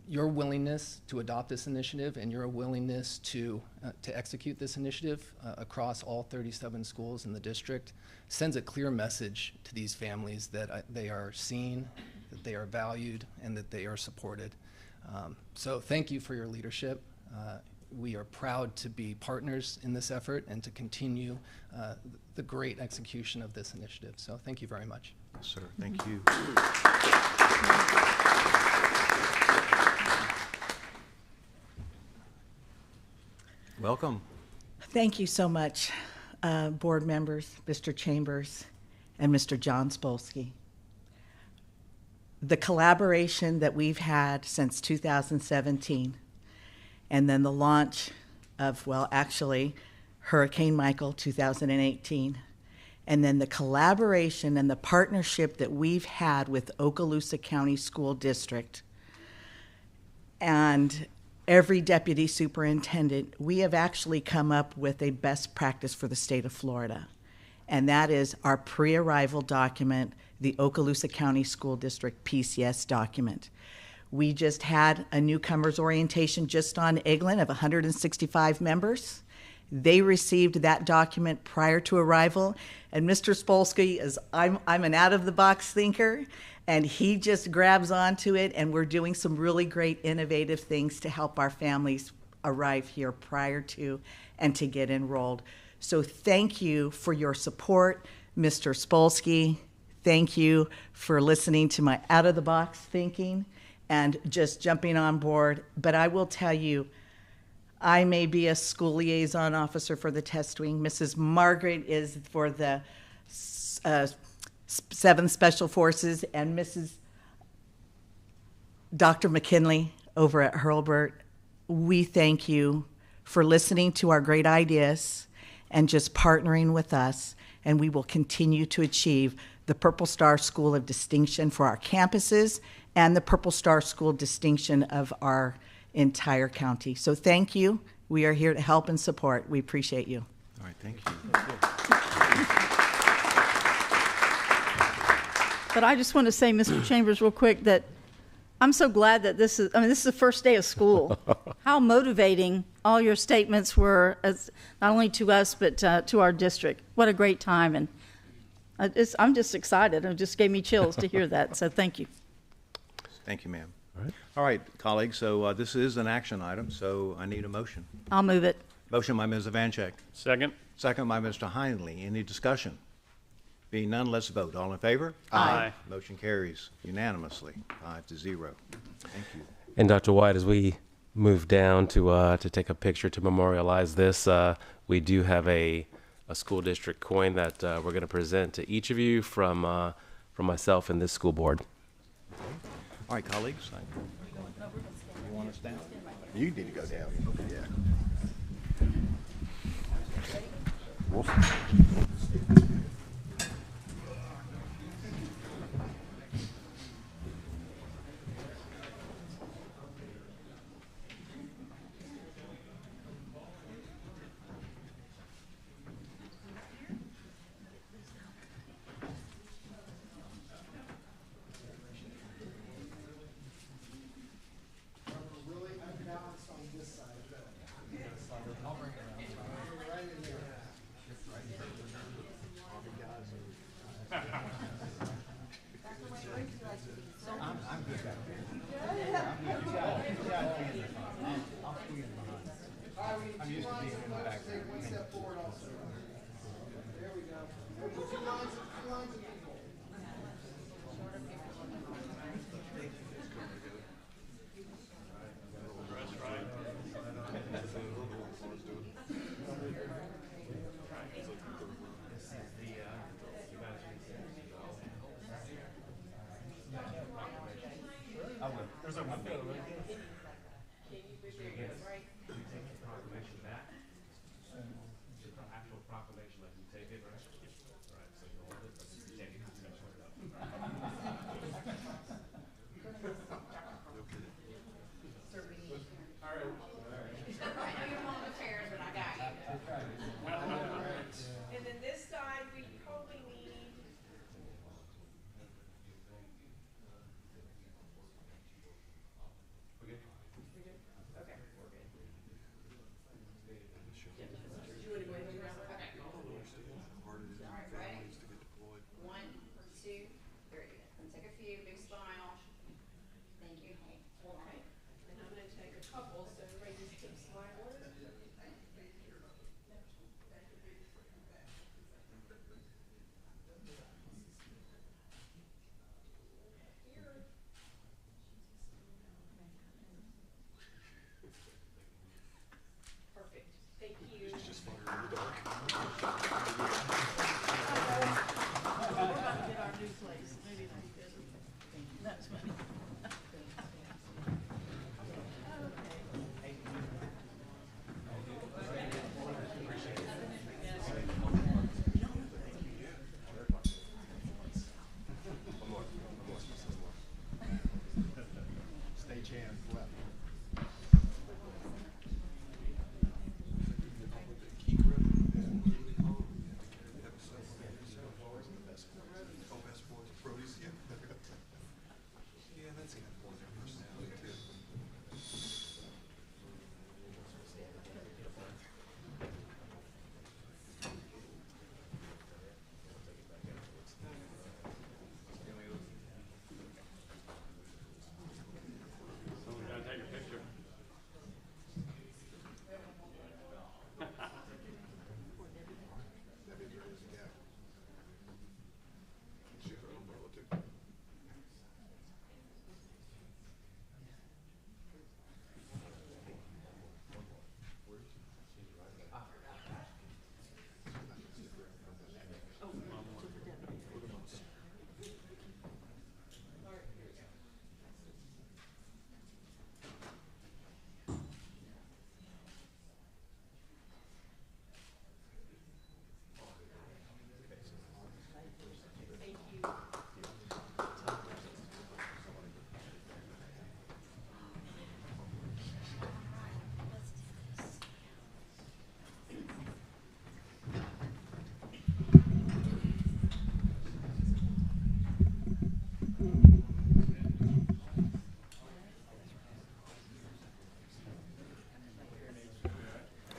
Your willingness to adopt this initiative and your willingness to execute this initiative across all 37 schools in the district sends a clear message to these families that they are seen, that they are valued, and that they are supported. So thank you for your leadership. We are proud to be partners in this effort and to continue the great execution of this initiative. So thank you very much. Yes, sir. Thank you. Welcome. Thank you so much, board members, Mr. Chambers, and Mr. John Spolsky. The collaboration that we've had since 2017, and then the launch of, well, actually, Hurricane Michael 2018, and then the collaboration and the partnership that we've had with Okaloosa County School District and every deputy superintendent, we have actually come up with a best practice for the state of Florida. And that is our pre-arrival document, the Okaloosa County School District PCS document. We just had a newcomers orientation just on Eglin of 165 members. They received that document prior to arrival. And Mr. Spolsky is, I'm an out-of-the-box thinker, and he just grabs onto it, and we're doing some really great innovative things to help our families arrive here prior to and to get enrolled. So thank you for your support, Mr. Spolsky. Thank you for listening to my out-of-the-box thinking and just jumping on board. But I will tell you, I may be a school liaison officer for the test wing. Mrs. Margaret is for the 7th Special Forces, and Mrs. Dr. McKinley over at Hurlburt. We thank you for listening to our great ideas and just partnering with us, and we will continue to achieve the Purple Star School of Distinction for our campuses and the Purple Star School Distinction of our entire county. So thank you. We are here to help and support. We appreciate you. All right, thank you. But I just want to say, Mr. Chambers, real quick, that I'm so glad that this is the first day of school. How motivating all your statements were, as not only to us, but to our district. What a great time. And I'm just excited. It just gave me chills to hear that. So thank you. Thank you, ma'am. All right, colleagues, so this is an action item, so I need a motion. I'll move it. Motion by Ms. Ivanchek. Second. Second by Mr. Heinley. Any discussion? Being none, let's vote. All in favor? Aye. Motion carries unanimously, 5-0. Thank you. And Dr. White, as we move down to take a picture to memorialize this, we do have a school district coin that we're going to present to each of you from myself and this school board. All right, colleagues. You want us down? You need to go down. Okay. Yeah.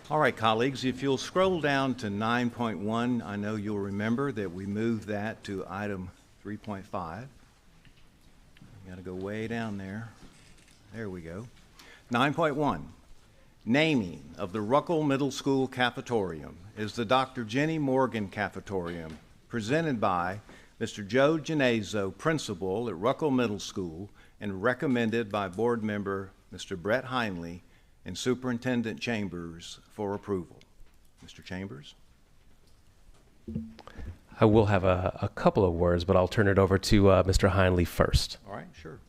All right, colleagues, if you'll scroll down to 9.1, I know you'll remember that we moved that to item 3.5. Got to go way down there. There we go. 9.1, naming of the Ruckle Middle School Cafetorium is the Dr. Jenny Morgan Cafetorium, presented by Mr. Joe Genazo, principal at Ruckle Middle School, and recommended by board member Mr. Brett Heinley and Superintendent Chambers for approval. Mr. Chambers? I will have a couple of words, but I'll turn it over to Mr. Heinley first. All right, sure.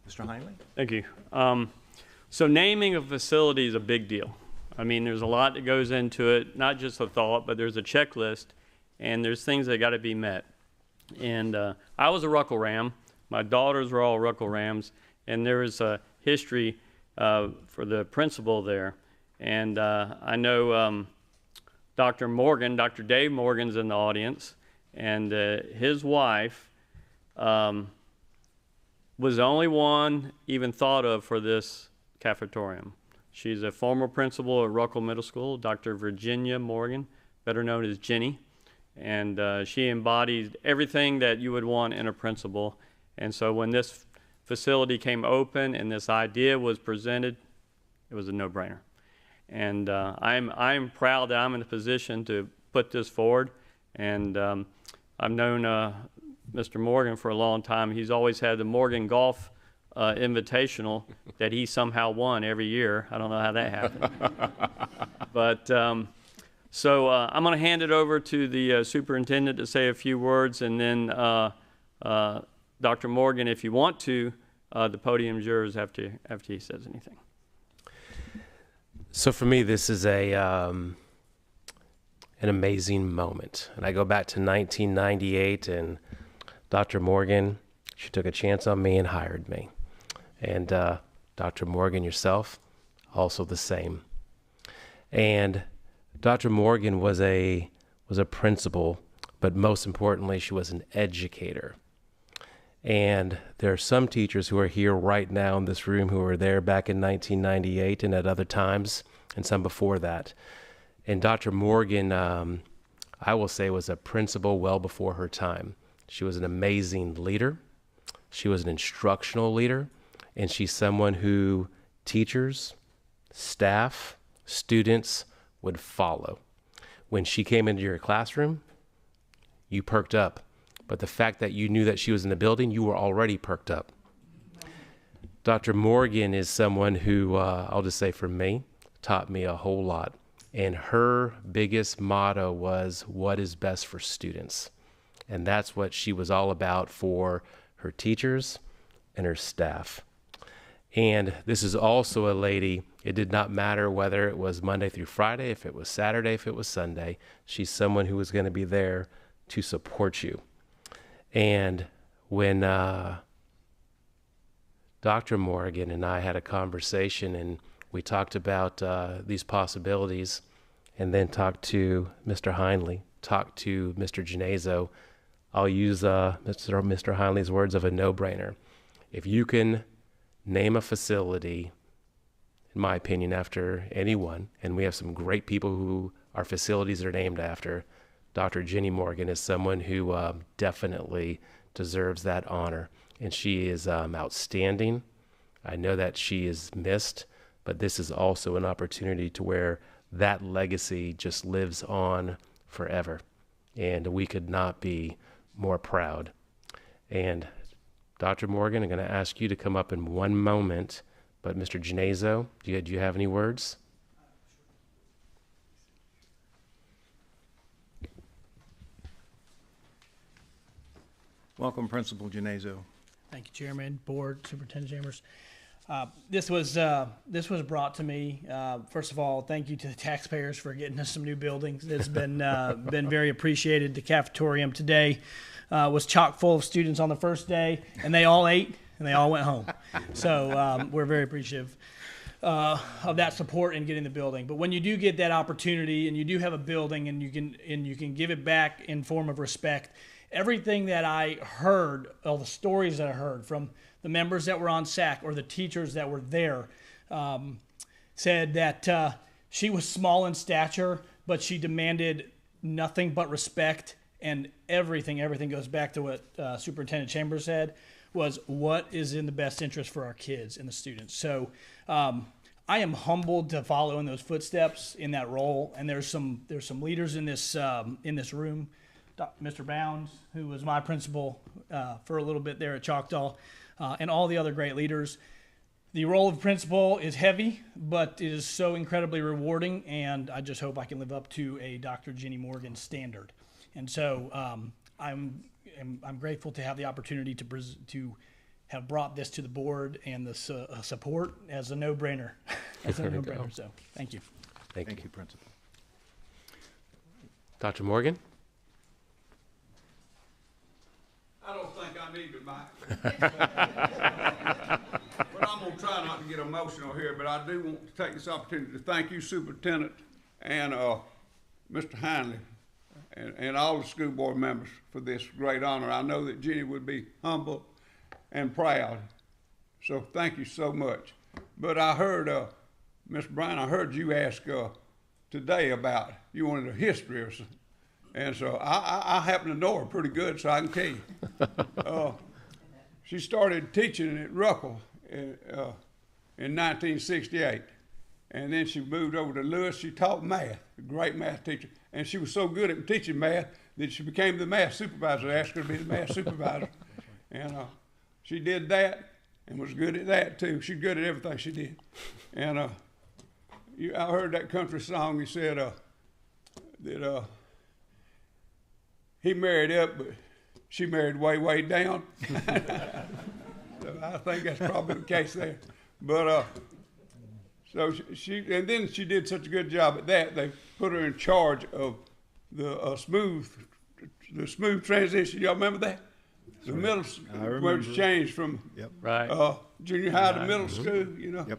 Mr. Heinley? Thank you. So naming a facility is a big deal. I mean, there's a lot that goes into it, not just a thought, but there's a checklist, and there's things that got to be met. And I was a Ruckle Ram. My daughters were all Ruckle Rams, and there is a history for the principal there. And I know Dr. Morgan, Dr. Dave Morgan's in the audience, and his wife was the only one even thought of for this cafetorium. She's a former principal at Ruckle Middle School, Dr. Virginia Morgan, better known as Jenny. And she embodied everything that you would want in a principal. And so when this facility came open and this idea was presented, it was a no-brainer. And I'm proud that I'm in a position to put this forward. And I've known Mr. Morgan for a long time. He's always had the Morgan Golf Invitational that he somehow won every year. I don't know how that happened. But so I'm going to hand it over to the superintendent to say a few words, and then Dr. Morgan, if you want to, the podium jurors after he says anything. So for me, this is an amazing moment. And I go back to 1998, and Dr. Morgan, she took a chance on me and hired me. And Dr. Morgan, yourself, also the same. And Dr. Morgan was a principal, but most importantly, she was an educator. And there are some teachers who are here right now in this room who were there back in 1998 and at other times, and some before that. And Dr. Morgan, I will say, was a principal well before her time. She was an amazing leader. She was an instructional leader, and she's someone who teachers, staff, students would follow. When she came into your classroom, you perked up. But the fact that you knew that she was in the building, you were already perked up. Dr. Morgan is someone who, I'll just say for me, taught me a whole lot. And her biggest motto was, what is best for students? And that's what she was all about for her teachers and her staff. And this is also a lady, it did not matter whether it was Monday through Friday, if it was Saturday, if it was Sunday, she's someone who was going to be there to support you. And when Dr. Morgan and I had a conversation, and we talked about these possibilities, and then talked to Mr. Heinley, talked to Mr. Genazo, I'll use Mr. Heinley's words of a no-brainer. If you can name a facility, in my opinion, after anyone, and we have some great people who our facilities are named after, Dr. Jenny Morgan is someone who definitely deserves that honor. And she is outstanding. I know that she is missed, but this is also an opportunity to where that legacy just lives on forever. And we could not be more proud. And Dr. Morgan, I'm going to ask you to come up in one moment, but Mr. Genazo, do you have any words? Welcome, Principal Genazo. Thank you, Chairman, Board, Superintendent Chambers. This was brought to me. First of all, thank you to the taxpayers for getting us some new buildings. It's been very appreciated. The cafetorium today was chock full of students on the first day, and they all ate and they all went home. So we're very appreciative of that support in getting the building. But when you do get that opportunity and you do have a building and you can give it back in form of respect, everything that I heard, all the stories that I heard from the members that were on SAC or the teachers that were there, said that She was small in stature, but she demanded nothing but respect, and everything goes back to what Superintendent Chambers said, was what is in the best interest for our kids and the students. So I am humbled to follow in those footsteps in that role, and there's some leaders in this room. Mr. Bounds, who was my principal for a little bit there at Choctaw, and all the other great leaders. The role of principal is heavy, but it is so incredibly rewarding, and I just hope I can live up to a Dr. Jenny Morgan standard. And so I'm grateful to have the opportunity to have brought this to the board and the support as a no-brainer. So thank you. Thank you, Principal. Dr. Morgan? I don't think I need the mic. But I'm going to try not to get emotional here, but I do want to take this opportunity to thank you, Superintendent, and Mr. Heinley, and all the school board members for this great honor. I know that Jenny would be humble and proud, so thank you so much. But I heard, Mr. Bryan, I heard you ask today about, you wanted a history or something. And so I happen to know her pretty good, so I can tell you. She started teaching at Ruckle in 1968. And then she moved over to Lewis. She taught math, a great math teacher. And she was so good at teaching math that she became the math supervisor. They asked her to be the math supervisor. And she did that and was good at that, too. She's good at everything she did. And I heard that country song. He said that he married up, but she married way, way down. So I think that's probably the case there. But so and then she did such a good job at that, they put her in charge of the smooth transition. Y'all remember that? The middle where it's changed from junior high to middle school, you know. Yep.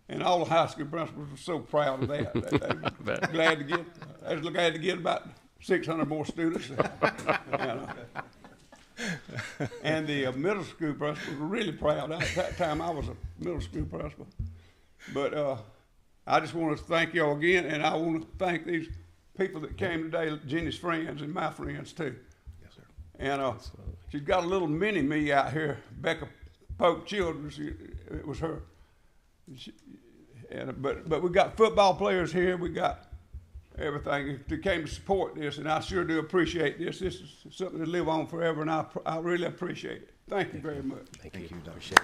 And all the high school principals were so proud of that. They were glad to get about 600 more students. And the middle school principals were really proud. At that time, I was a middle school principal. But I just want to thank y'all again, and I want to thank these people that came today, Jenny's friends and my friends too. Yes, sir. And she's got a little mini me out here, Becca Polk Childers. It was her. But we got football players here. We got everything that came to support this, and I sure do appreciate this. This is something to live on forever, and I really appreciate it. Thank you very much. Thank you, Dr. Shelley.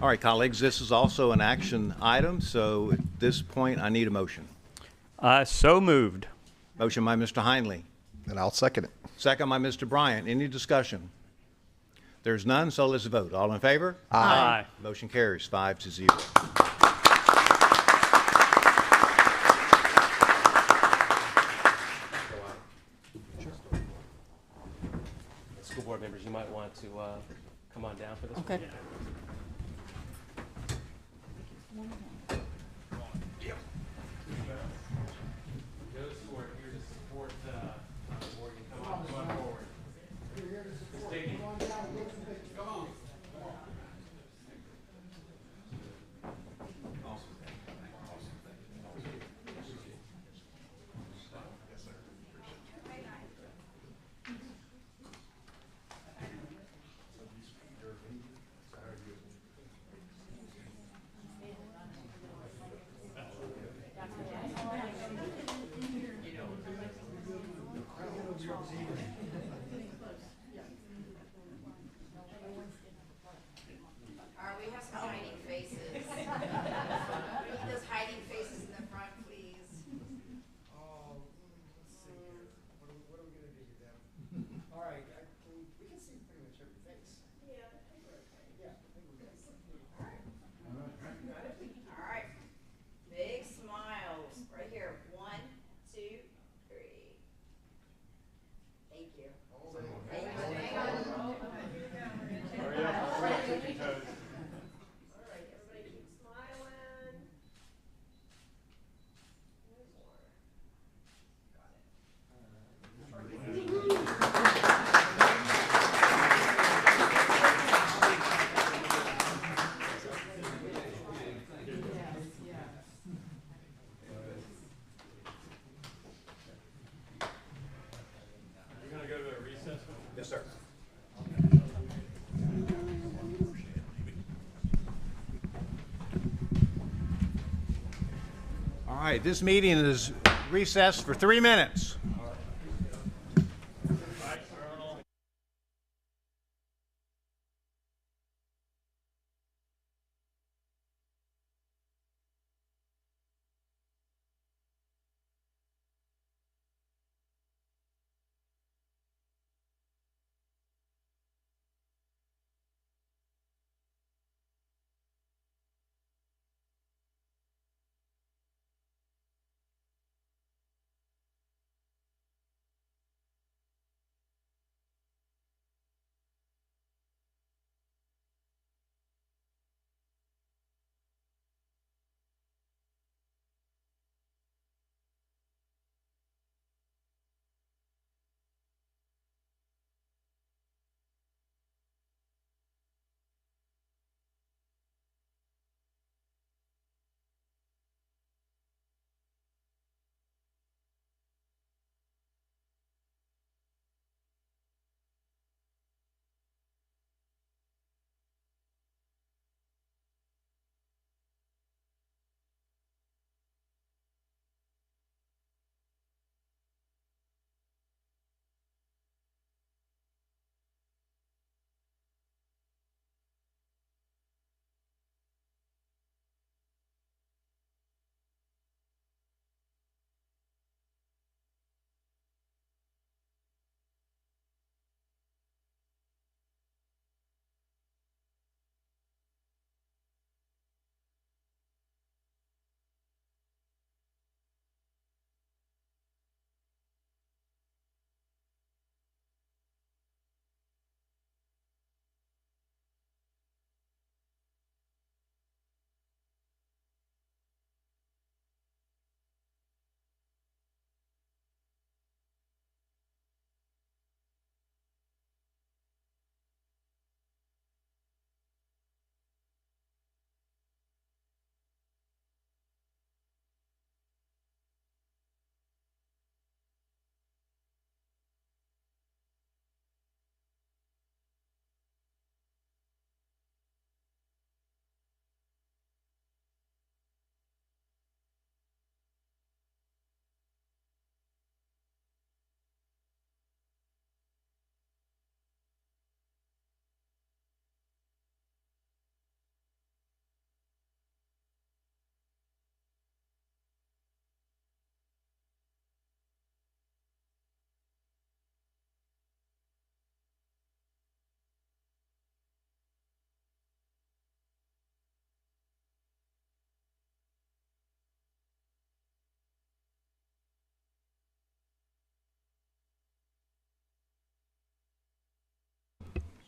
All right, colleagues, this is also an action item, so at this point, I need a motion. So moved. Motion by Mr. Heinley. And I'll second it. Second by Mr. Bryant. Any discussion? There's none, so let's vote. All in favor? Aye. Motion carries 5-0. School board members, you might want to come on down for this Okay. one. Those who are here to support Morgan, come on forward. Come on. Yes, sir. All right, this meeting is recessed for 3 minutes.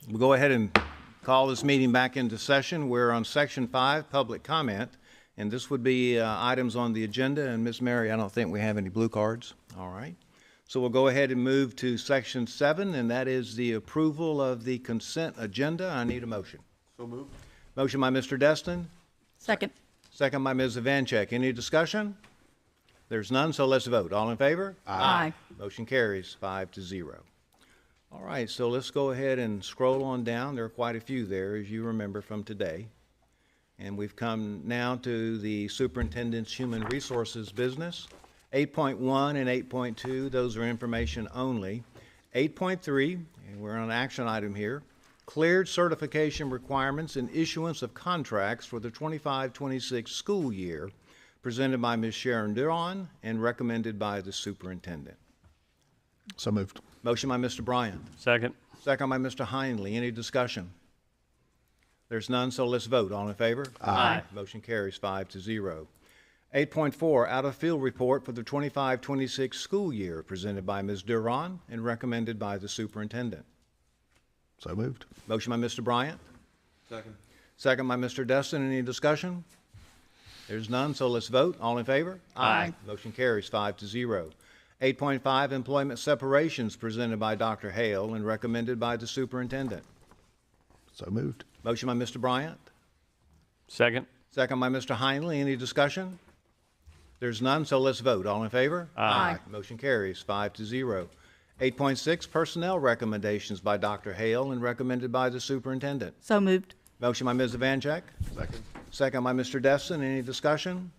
We'll go ahead and call this meeting back into session. We're on Section 5, Public Comment, and this would be items on the agenda. And Ms. Mary, I don't think we have any blue cards. All right. So we'll go ahead and move to Section 7, and that is the approval of the consent agenda. I need a motion. So moved. Motion by Mr. Destin. Second. Second by Ms. Ivanchek. Any discussion? There's none, so let's vote. All in favor? Aye. Motion carries 5-0. All right, so let's go ahead and scroll on down. There are quite a few there, as you remember from today. And we've come now to the superintendent's human resources business. 8.1 and 8.2, those are information only. 8.3, and we're on an action item here, cleared certification requirements and issuance of contracts for the 25-26 school year, presented by Ms. Sharon Duran and recommended by the superintendent. So moved. Motion by Mr. Bryant. Second. Second by Mr. Hindley. Any discussion? There's none, so let's vote. All in favor? Aye. Motion carries 5-0. 8.4, out-of-field report for the 25-26 school year, presented by Ms. Duran and recommended by the superintendent. So moved. Motion by Mr. Bryant. Second. Second by Mr. Destin. Any discussion? There's none, so let's vote. All in favor? Aye. Motion carries 5-0. 8.5, employment separations, presented by Dr. Hale and recommended by the superintendent. So moved. Motion by Mr. Bryant. Second. Second by Mr. Hindley. Any discussion? There's none, so let's vote. All in favor? Aye. Motion carries 5-0. 8.6, personnel recommendations by Dr. Hale and recommended by the superintendent. So moved. Motion by Ms. Evancheck. Second. Second by Mr. Destin. Any discussion?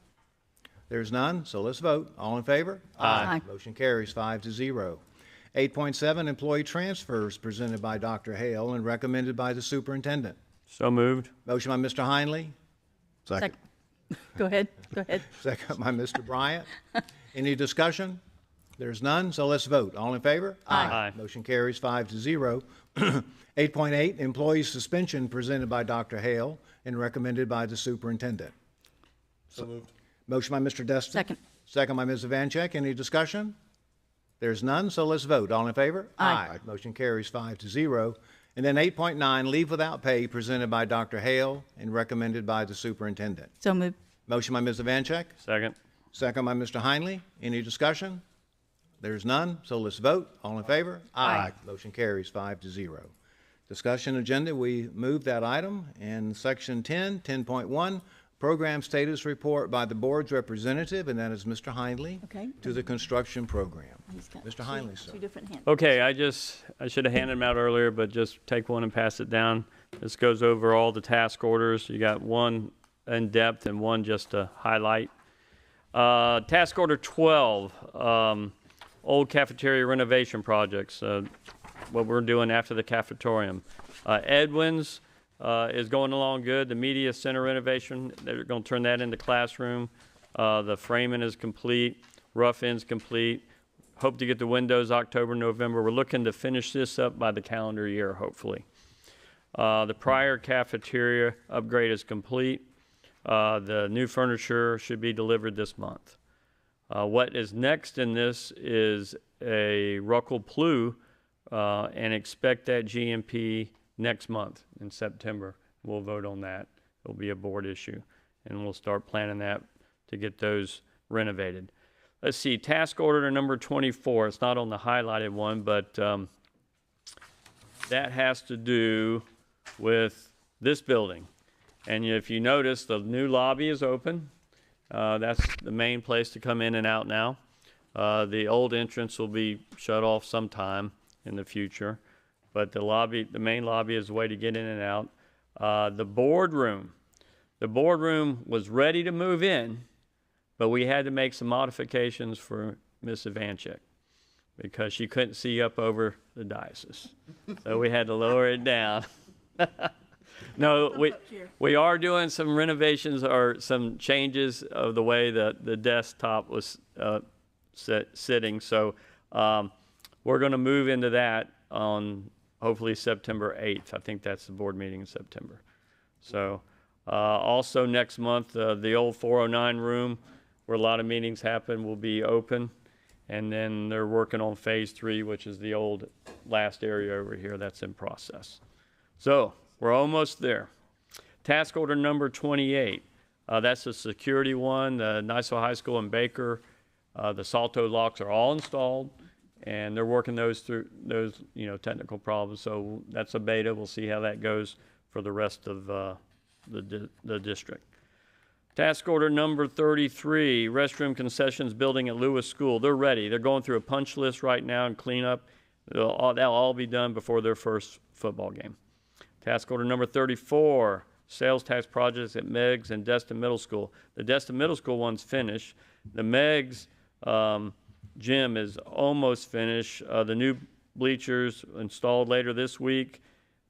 There's none, so let's vote. All in favor? Aye. Motion carries 5-0. 8.7, employee transfers presented by Dr. Hale and recommended by the superintendent. So moved. Motion by Mr. Heinley. Second. Go ahead. Go ahead. Second by Mr. Bryant. Any discussion? There's none, so let's vote. All in favor? Aye. Motion carries 5-0. 8.8, employee suspension presented by Dr. Hale and recommended by the superintendent. So moved. Motion by Mr. Destin. Second. Second by Ms. Evancheck. Any discussion? There's none, so let's vote. All in favor? Aye. Motion carries 5-0. And then 8.9, leave without pay presented by Dr. Hale and recommended by the superintendent. So moved. Motion by Ms. Evancheck. Second. Second by Mr. Heinley. Any discussion? There's none, so let's vote. All in favor? Aye. Motion carries 5-0. Discussion agenda, we moved that item. In section 10, 10.1, program status report by the board's representative, and that is Mr. Heinley. Okay. To the construction program. He's got Mr. Heinley, sir. two different hands. Okay, I should have handed them out earlier, but just take one and pass it down. This goes over all the task orders. You got one in depth and one just to highlight. Task order 12, old cafeteria renovation projects, what we're doing after the cafetorium. Edwin's is going along good. The media center renovation, they're going to turn that into classroom. The framing is complete, rough end's complete. Hope to get the windows October, November. We're looking to finish this up by the calendar year, hopefully. The prior cafeteria upgrade is complete. The new furniture should be delivered this month. What is next in this is a Ruckel Plu, and expect that GMP next month in September. We'll vote on that. It'll be a board issue, and we'll start planning that to get those renovated. Let's see, task order number 24. It's not on the highlighted one, but that has to do with this building. And if you notice, the new lobby is open. That's the main place to come in and out now. The old entrance will be shut off sometime in the future, but the main lobby is the way to get in and out. The boardroom was ready to move in, but we had to make some modifications for Miss Evancheck because she couldn't see up over the dais. So we had to lower it down. No, we are doing some renovations or some changes of the way that the desktop was sitting. So we're going to move into that on hopefully September 8th. I think that's the board meeting in September. So also next month, the old 409 room where a lot of meetings happen will be open. And then they're working on phase 3, which is the old last area over here that's in process. So we're almost there. Task order number 28. That's the security one, the Niceville High School in Baker. The Salto locks are all installed, and they're working those through those technical problems. So that's a beta. We'll see how that goes for the rest of the district. Task order number 33, restroom concessions building at Lewis School. They're ready. They're going through a punch list right now and cleanup. That'll all be done before their first football game. Task order number 34, sales tax projects at Meigs and Destin Middle School. The Destin Middle School one's finished. The Meigs gym is almost finished. The new bleachers installed later this week.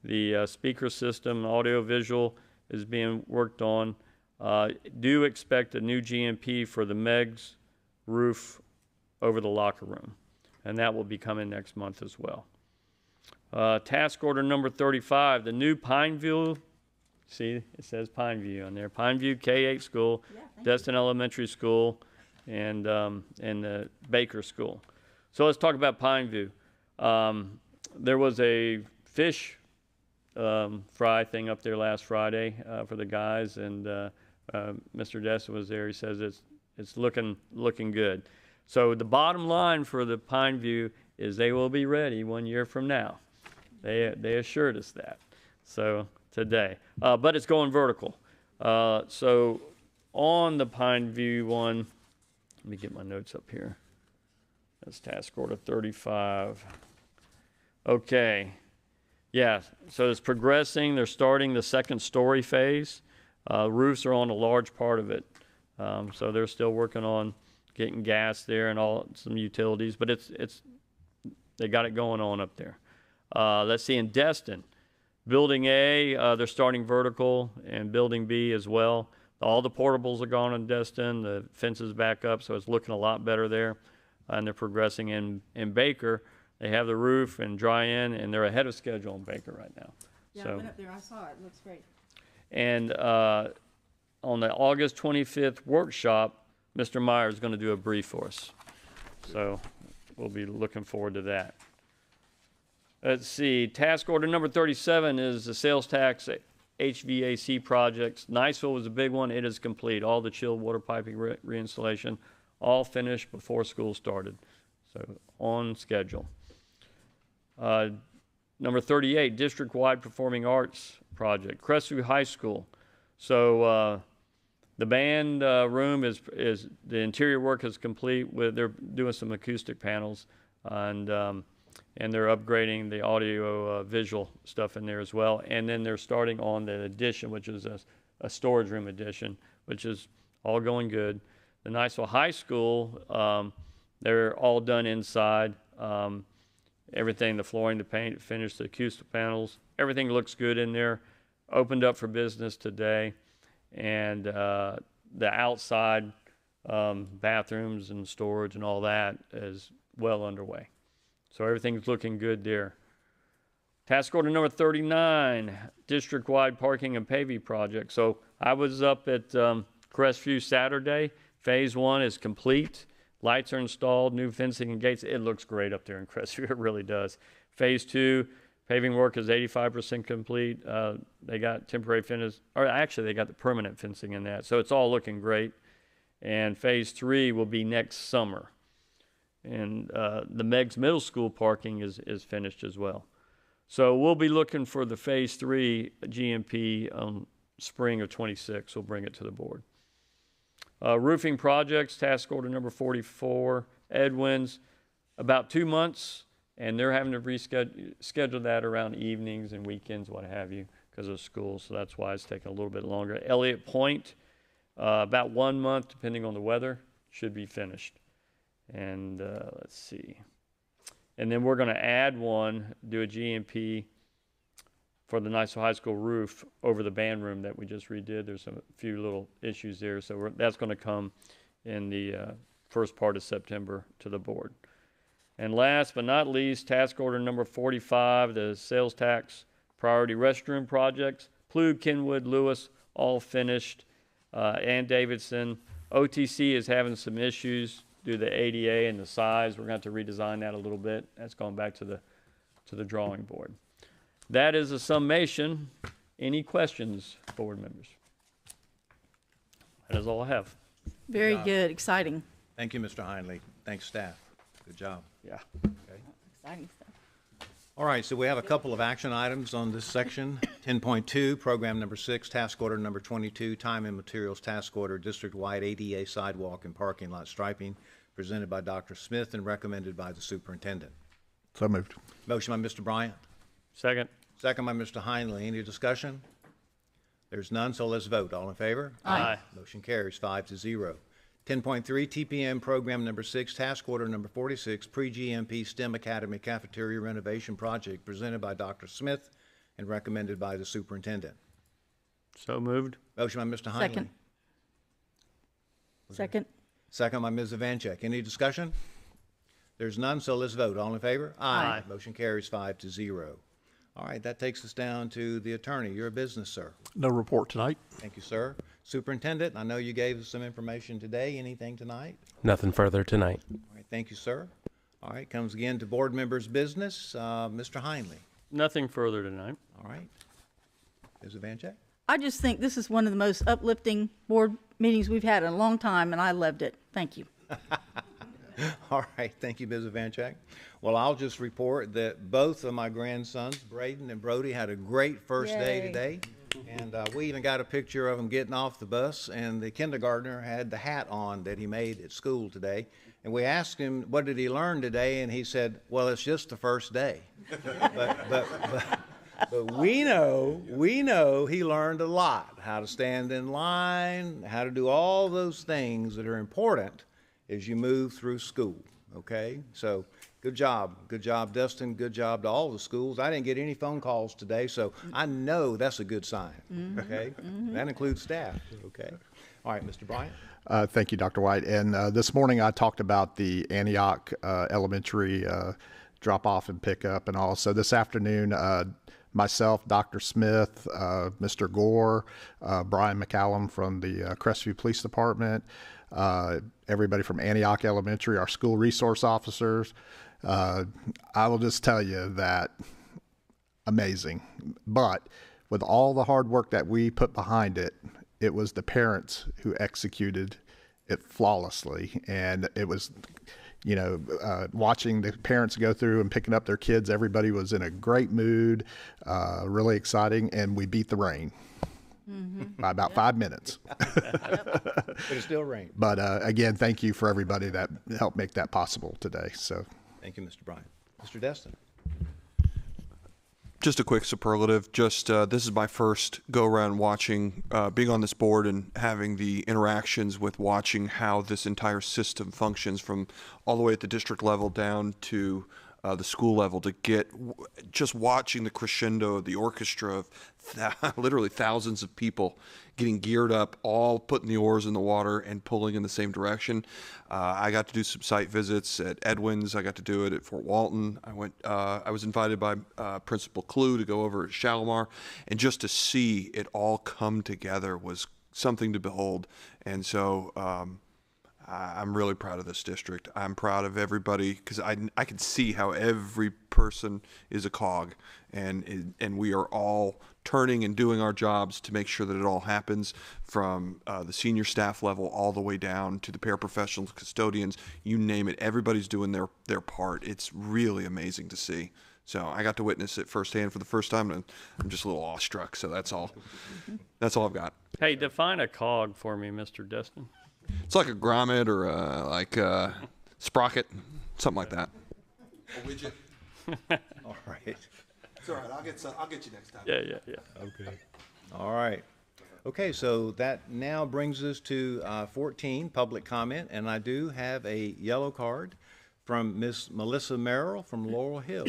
The speaker system, audio visual, is being worked on. Do expect a new GMP for the Meigs roof over the locker room, and that will be coming next month as well. Task order number 35, the new Pineview, see it says Pineview on there, Pineview K-8 school, Destin Elementary School, and the Baker School. So let's talk about Pineview. There was a fish fry thing up there last Friday for the guys, and Mr. Destin was there. He says it's looking good. So the bottom line for the Pineview is they will be ready 1 year from now. They assured us that. So today, but it's going vertical. So on the Pineview one, let me get my notes up here. That's task order 35. Okay. Yeah, so it's progressing. They're starting the second story phase. Roofs are on a large part of it. So they're still working on getting gas there and some utilities, but they got it going on up there. Let's see, in Destin, Building A, they're starting vertical, and Building B as well. All the portables are gone in Destin. The fence is back up, so it's looking a lot better there. And they're progressing in Baker. They have the roof and dry in, and they're ahead of schedule in Baker right now. Yeah, So, I went up there, I saw it, it looks great. and on the August 25th workshop, Mr. Meyer is going to do a brief for us. So we'll be looking forward to that. Let's see, task order number 37 is the sales tax HVAC projects. Niceville was a big one. It is complete. All the chilled water piping reinstallation, all finished before school started. So on schedule. Number 38, district-wide performing arts project, Crestview High School. So the band room is the interior work is complete. They're doing some acoustic panels, and they're upgrading the audio visual stuff in there as well. And then they're starting on the addition, which is a storage room addition, which is all going good. The Niceville High School, they're all done inside. Everything, the flooring, the paint, finished, the acoustic panels, everything looks good in there. Opened up for business today. And the outside bathrooms and storage and all that is well underway. So everything's looking good there. Task order number 39, district-wide parking and paving project. So I was up at Crestview Saturday. Phase 1 is complete. Lights are installed, new fencing and gates. It looks great up there in Crestview. It really does. Phase 2, paving work is 85% complete. They got temporary fence, or actually they got the permanent fencing in that. So it's all looking great. And phase 3 will be next summer. And the Meigs Middle School parking is finished as well. So we'll be looking for the phase 3 GMP spring of 26. We'll bring it to the board. Roofing projects, task order number 44, Edwin's, about 2 months, and they're having to reschedule that around evenings and weekends, what have you, because of school, so that's why it's taking a little bit longer. Elliott Point, about 1 month, depending on the weather, should be finished. And let's see. And then we're going to add one, do a GMP for the Niceville High School roof over the band room that we just redid. There's a few little issues there, so that's going to come in the first part of September to the board. And last but not least, task order number 45, the sales tax priority restroom projects. Plug, Kenwood, Lewis, all finished, and Davidson. OTC is having some issues due to the ADA and the size. We're going to have to redesign that a little bit. That's going back to the drawing board. That is a summation. Any questions, board members? That is all I have. Very good, exciting. Thank you, Mr. Hindley. Thanks, staff. Good job. Yeah. Okay. Exciting stuff. All right, so we have a couple of action items on this section. 10.2, program number 6, task order number 22, time and materials task order, district-wide ADA sidewalk and parking lot striping, presented by Dr. Smith and recommended by the superintendent. So moved. Motion by Mr. Bryant. Second. Second by Mr. Hindley. Any discussion? There's none, so let's vote. All in favor? Aye. Motion carries 5-0. 10.3, TPM program number 6, task order number 46, pre-GMP STEM Academy cafeteria renovation project, presented by Dr. Smith and recommended by the superintendent. So moved. Motion by Mr. Hindley. Second. Second. Second by Ms. Ivanchek. Any discussion? There's none, so let's vote. All in favor? Aye. Motion carries 5-0. All right, that takes us down to the attorney. Your business, sir. No report tonight. Thank you, sir. Superintendent, I know you gave us some information today. Anything tonight? Nothing further tonight. All right, thank you, sir. All right, comes again to board members' business. Mr. Hindley. Nothing further tonight. All right. Ms. Ivanchek? I just think this is one of the most uplifting board meetings we've had in a long time, and I loved it. Thank you. All right, thank you, Ms. Ivanchek. Well, I'll just report that both of my grandsons, Braden and Brody, had a great first day Yay. today. And we even got a picture of them getting off the bus, and the kindergartner had the hat on that he made at school today. And we asked him, what did he learn today? And he said, well, it's just the first day. But we know he learned a lot, how to stand in line, how to do all those things that are important as you move through school, okay? So good job, Dustin, good job to all the schools. I didn't get any phone calls today, so I know that's a good sign, okay? That includes staff, okay? All right, Mr. Bryant. Thank you, Dr. White. And this morning I talked about the Antioch Elementary drop off and pick up and all. So this afternoon, myself, Dr. Smith, Mr. Gore, Brian McCallum from the Crestview Police Department, everybody from Antioch Elementary, our school resource officers. I will just tell you that amazing. But with all the hard work that we put behind it, it was the parents who executed it flawlessly. And it was, you know, watching the parents go through and picking up their kids, everybody was in a great mood, really exciting, and we beat the rain by about 5 minutes. But it still rained. But again, thank you for everybody that helped make that possible today. So, thank you, Mr. Bryant. Mr. Destin. Just a quick superlative. Just this is my first go around watching, being on this board and having the interactions with watching how this entire system functions from all the way at the district level down to the school level, to get just watching the crescendo of the orchestra of literally thousands of people getting geared up, all putting the oars in the water and pulling in the same direction. I got to do some site visits at Edwins. I got to do it at Fort Walton. I was invited by Principal Clue to go over at Shalimar, and just to see it all come together was something to behold. And so I'm really proud of this district. I'm proud of everybody because I can see how every person is a cog, and we are all turning and doing our jobs to make sure that it all happens, from the senior staff level all the way down to the paraprofessionals, custodians, you name it. Everybody's doing their part. It's really amazing to see. So I got to witness it firsthand for the first time, and I'm just a little awestruck. So that's all. That's all I've got. Hey, define a cog for me, Mr. Destin. It's like a grommet or like a sprocket, something like that. A widget. All right. It's all right. I'll get you next time. Yeah. Okay. All right. Okay, so that now brings us to 14, public comment, and I do have a yellow card from Miss Melissa Merrill from Laurel Hill.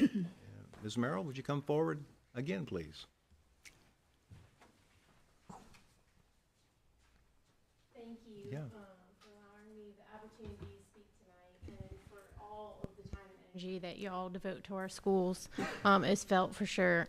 Ms. Merrill, would you come forward again, please? Thank you Yeah. for allowing me the opportunity to speak tonight, and for all of the time and energy that y'all devote to our schools is felt for sure.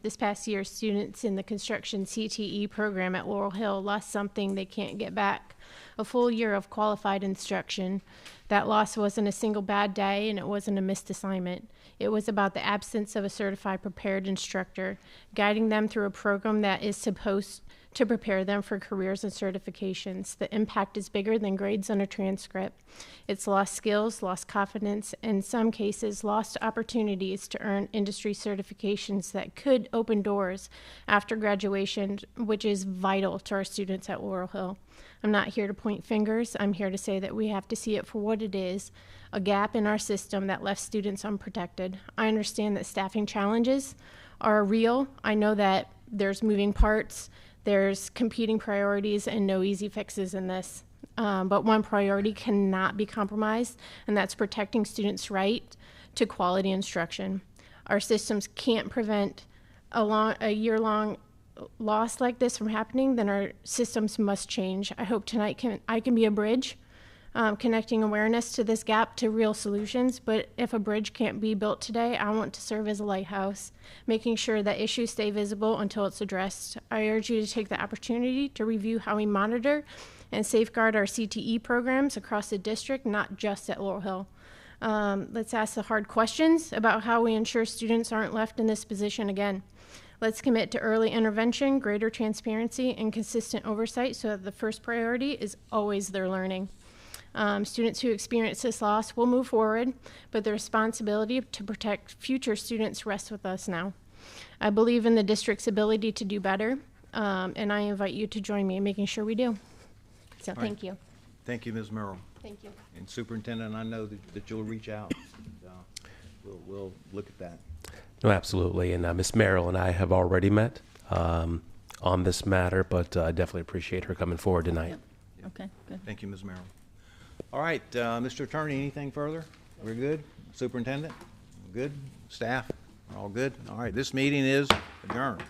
This past year, students in the construction CTE program at Laurel Hill lost something they can't get back: a full year of qualified instruction. That loss wasn't a single bad day, and it wasn't a missed assignment. It was about the absence of a certified prepared instructor, guiding them through a program that is supposed to prepare them for careers and certifications. The impact is bigger than grades on a transcript. It's lost skills, lost confidence, and in some cases, lost opportunities to earn industry certifications that could open doors after graduation, which is vital to our students at Laurel Hill. I'm not here to point fingers. I'm here to say that we have to see it for what it is: a gap in our system that left students unprotected. I understand that staffing challenges are real. I know that there's moving parts, there's competing priorities, and no easy fixes in this. But one priority cannot be compromised, and that's protecting students' right to quality instruction. Our systems can't prevent a year-long loss like this from happening, then our systems must change. I hope tonight I can be a bridge, connecting awareness to this gap to real solutions. But if a bridge can't be built today, I want to serve as a lighthouse, making sure that issues stay visible until it's addressed. I urge you to take the opportunity to review how we monitor and safeguard our CTE programs across the district, not just at Laurel Hill. Let's ask the hard questions about how we ensure students aren't left in this position again. Let's commit to early intervention, greater transparency, and consistent oversight so that the first priority is always their learning. Students who experience this loss will move forward, but the responsibility to protect future students rests with us now. I believe in the district's ability to do better, and I invite you to join me in making sure we do. So thank you. Thank you, Ms. Merrill. Thank you. And Superintendent, I know that you'll reach out. And, we'll look at that. No, absolutely. And Ms. Merrill and I have already met on this matter, but I definitely appreciate her coming forward tonight. Okay, good. Thank you, Ms. Merrill. All right, Mr. Attorney, anything further? We're good? Superintendent? Good? Staff? All good? All right, this meeting is adjourned.